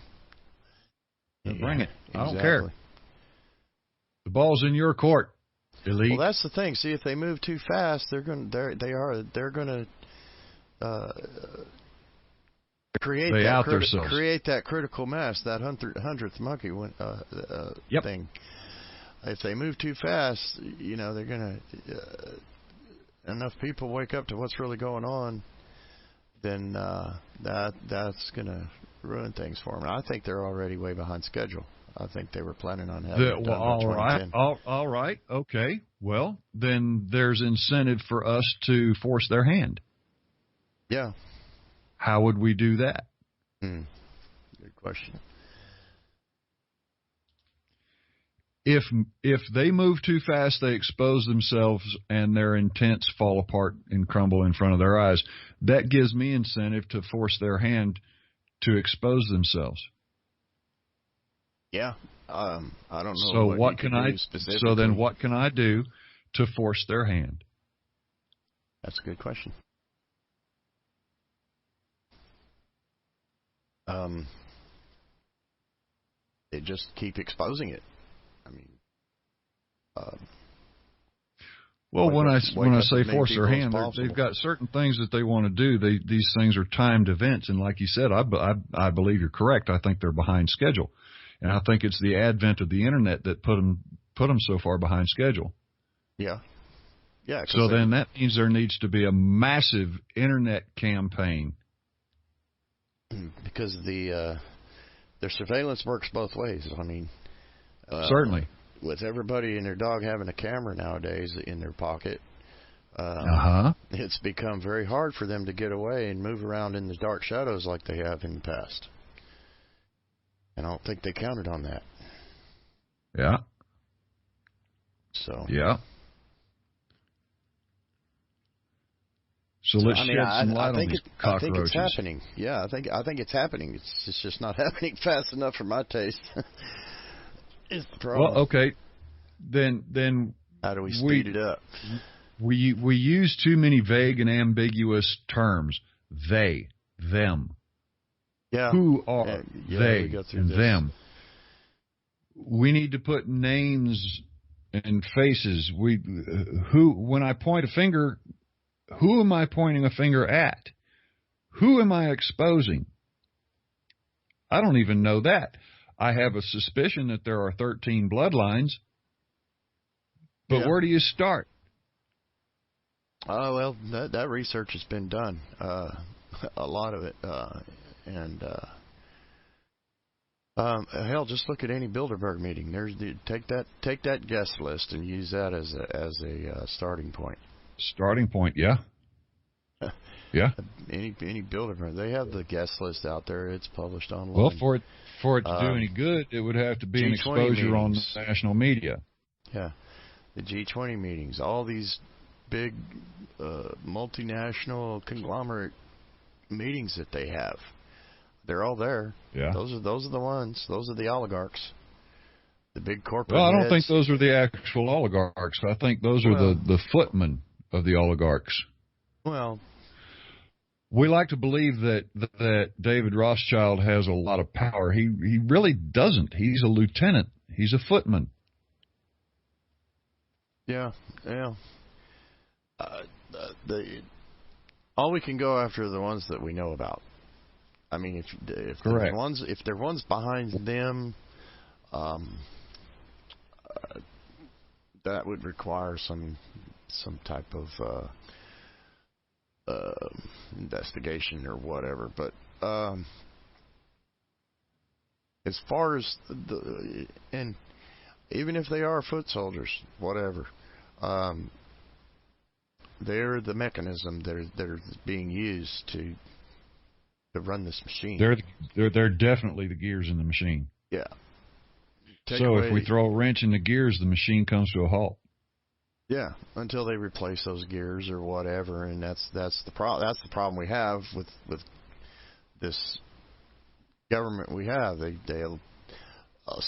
Bring it. Exactly. I don't care. The ball's in your court, elite. Well, that's the thing. See, if they move too fast, they're going to create that critical mass, that 100th monkey thing. If they move too fast, they're going to enough people wake up to what's really going on, then that's going to ruin things for them. I think they're already way behind schedule. I think they were planning on having it done by 2010. All right. Okay. Well, then there's incentive for us to force their hand. Yeah. How would we do that? Good question. If they move too fast, they expose themselves and their intents fall apart and crumble in front of their eyes. That gives me incentive to force their hand to expose themselves. Yeah. I don't know. So what can I? So then, what can I do to force their hand? That's a good question. They just keep exposing it. I mean, when I say force their hand, they've got certain things that they want to do. These things are timed events, and like you said, I believe you're correct. I think they're behind schedule, and I think it's the advent of the internet that put them so far behind schedule. Yeah. Yeah. So then that means there needs to be a massive internet campaign. Because their surveillance works both ways. I mean, certainly, with everybody and their dog having a camera nowadays in their pocket, it's become very hard for them to get away and move around in the dark shadows like they have in the past. And I don't think they counted on that. Yeah. So. Yeah. So let's shed some light on these cockroaches. I think it's happening. Yeah, I think it's happening. It's just not happening fast enough for my taste. It's the problem. Well, okay. Then how do we speed it up? We use too many vague and ambiguous terms. They, them. Yeah. Who are they and them? We need to put names and faces. When I point a finger, who am I pointing a finger at? Who am I exposing? I don't even know that. I have a suspicion that there are 13 bloodlines. But where do you start? Oh, well, that research has been done. A lot of it. Hell, just look at any Bilderberg meeting. Take that guest list and use that as a starting point. Starting point, yeah. Yeah. Any Bilderberg, they have the guest list out there. It's published online. Well, for it to do any good, it would have to be an exposure on the national media. Yeah, the G20 meetings, all these big multinational conglomerate meetings that they have, they're all there. Yeah. Those are the ones. Those are the oligarchs. The big corporate. Well, I don't think those are the actual oligarchs. I think those are the footmen of the oligarchs. Well, we like to believe that David Rothschild has a lot of power. He really doesn't. He's a lieutenant. He's a footman. Yeah. all we can go after are the ones that we know about. I mean, Correct. if there are ones behind them, um, that would require some type of investigation or whatever. But as far as and even if they are foot soldiers, whatever, they're the mechanism that are being used to run this machine. They're definitely the gears in the machine. Yeah. So if we throw a wrench in the gears, the machine comes to a halt. Yeah, until they replace those gears or whatever, and that's the problem we have with this government we have. They'll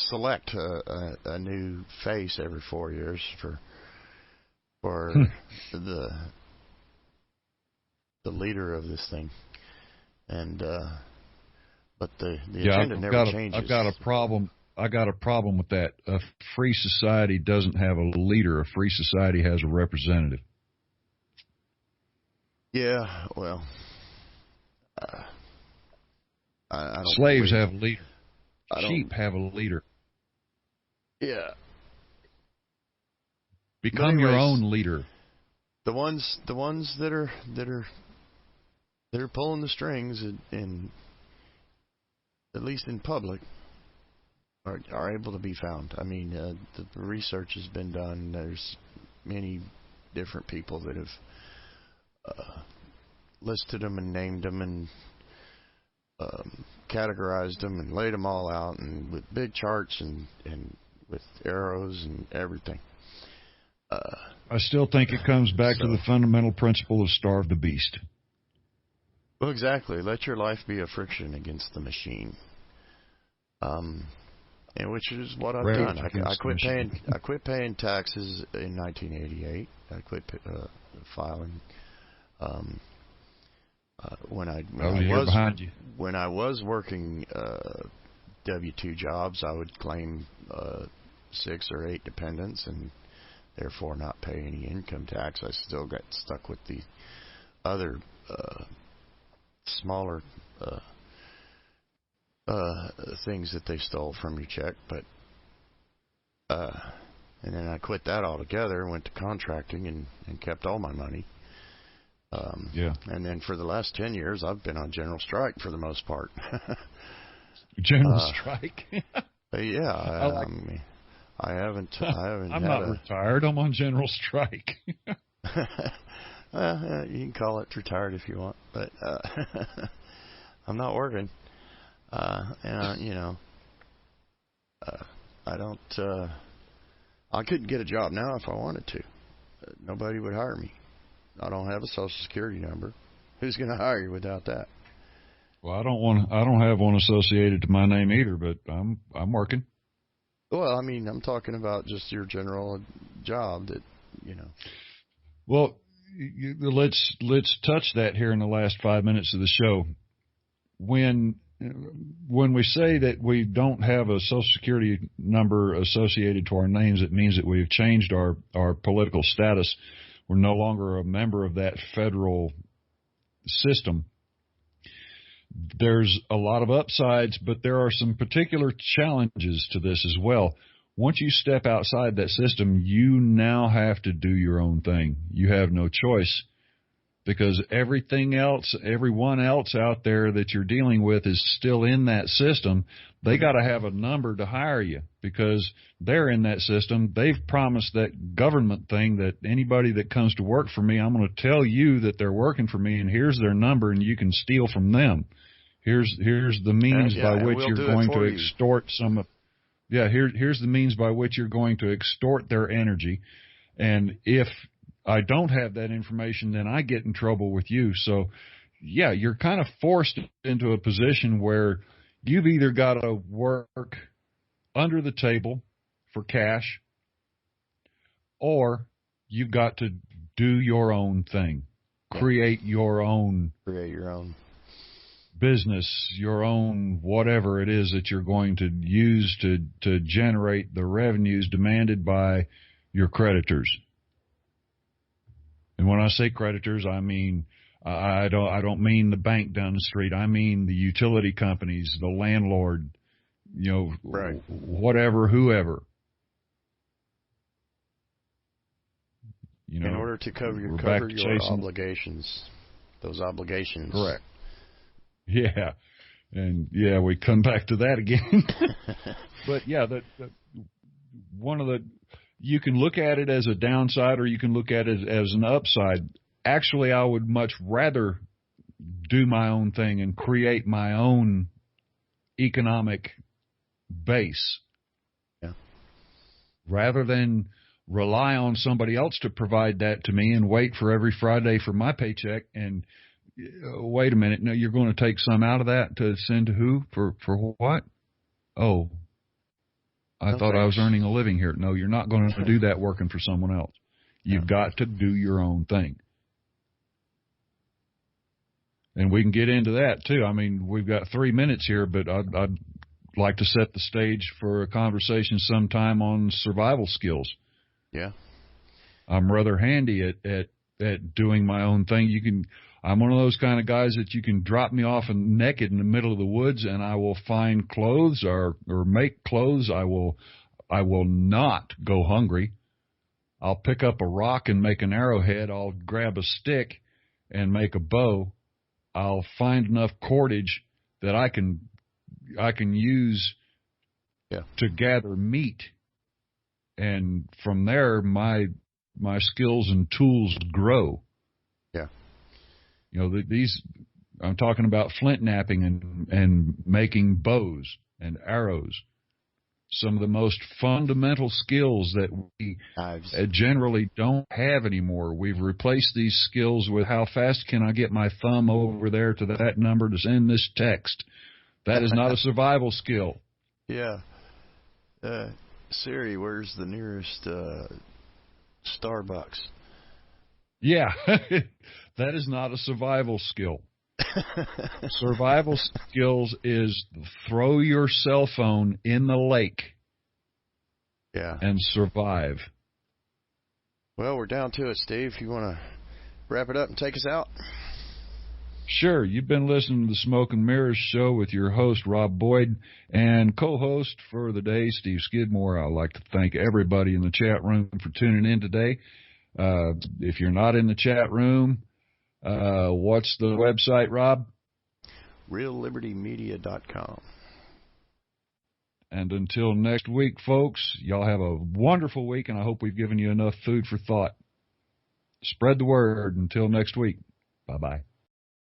select a new face every 4 years for the leader of this thing, and but the agenda never changes. I've got a problem. I got a problem with that. A free society doesn't have a leader. A free society has a representative. Yeah, well, I don't Slaves have a leader. Sheep have a leader. Yeah. Become your own leader. The ones that are pulling the strings, in at least in public, are able to be found. I mean, the research has been done. There's many different people that have listed them and named them and categorized them and laid them all out, and with big charts and with arrows and everything. I still think it comes back to the fundamental principle of starve the beast. Well, exactly. Let your life be a friction against the machine. And which is what I've done. I quit paying taxes in 1988. I quit filing. When I was working W-2 jobs, I would claim 6 or 8 dependents and therefore not pay any income tax. I still got stuck with the other smaller things that they stole from your check, but and then I quit that altogether, went to contracting and kept all my money. And then for the last 10 years, I've been on general strike for the most part. General strike? Yeah. I haven't. I'm not retired. I'm on general strike. You can call it retired if you want, but I'm not working. And I don't. I couldn't get a job now if I wanted to. Nobody would hire me. I don't have a Social Security number. Who's going to hire you without that? Well, I don't have one associated to my name either, but I'm working. Well, I mean, I'm talking about just your general job that, Well, let's touch that here in the last 5 minutes of the show. When we say that we don't have a Social Security number associated to our names, it means that we've changed our political status. We're no longer a member of that federal system. There's a lot of upsides, but there are some particular challenges to this as well. Once you step outside that system, you now have to do your own thing. You have no choice, because everything else, everyone else out there that you're dealing with is still in that system. They got to have a number to hire you because they're in that system. They've promised that government thing that anybody that comes to work for me, I'm going to tell you that they're working for me, and here's their number, and you can steal from them. Here's the means by which you're going to extort some. Yeah, here's the means by which you're going to extort their energy, and if I don't have that information, then I get in trouble with you. So, yeah, you're kind of forced into a position where you've either got to work under the table for cash, or you've got to do your own thing, create your own business, your own whatever it is that you're going to use to generate the revenues demanded by your creditors. And when I say creditors, I mean I don't mean the bank down the street. I mean the utility companies, the landlord, Right. whatever, whoever. In order to cover your obligations, those obligations. Correct. Yeah, and we come back to that again. But yeah, one of the, you can look at it as a downside or you can look at it as an upside. Actually, I would much rather do my own thing and create my own economic base. Yeah. Rather than rely on somebody else to provide that to me and wait for every Friday for my paycheck and wait a minute, no, you're going to take some out of that to send to who? For what? Oh, I thought I was earning a living here. No, you're not going to do that working for someone else. You've got to do your own thing. And we can get into that too. I mean, we've got 3 minutes here, but I'd like to set the stage for a conversation sometime on survival skills. Yeah. I'm rather handy at doing my own thing. I'm one of those kind of guys that you can drop me off naked in the middle of the woods and I will find clothes or make clothes. I will not go hungry. I'll pick up a rock and make an arrowhead. I'll grab a stick and make a bow. I'll find enough cordage that I can use to gather meat. And from there, my skills and tools grow. Yeah. I'm talking about flint knapping and making bows and arrows. Some of the most fundamental skills that we generally don't have anymore. We've replaced these skills with how fast can I get my thumb over there to that number to send this text. That is not a survival skill. Yeah. Siri, where's the nearest Starbucks? Yeah, that is not a survival skill. Survival skills is throw your cell phone in the lake and survive. Well, we're down to it, Steve. You want to wrap it up and take us out? Sure. You've been listening to the Smoke and Mirrors show with your host, Rob Boyd, and co-host for the day, Steve Skidmore. I'd like to thank everybody in the chat room for tuning in today. If you're not in the chat room, what's the website, Rob? RealLibertyMedia.com. And until next week, folks, y'all have a wonderful week, and I hope we've given you enough food for thought. Spread the word. Until next week. Bye-bye.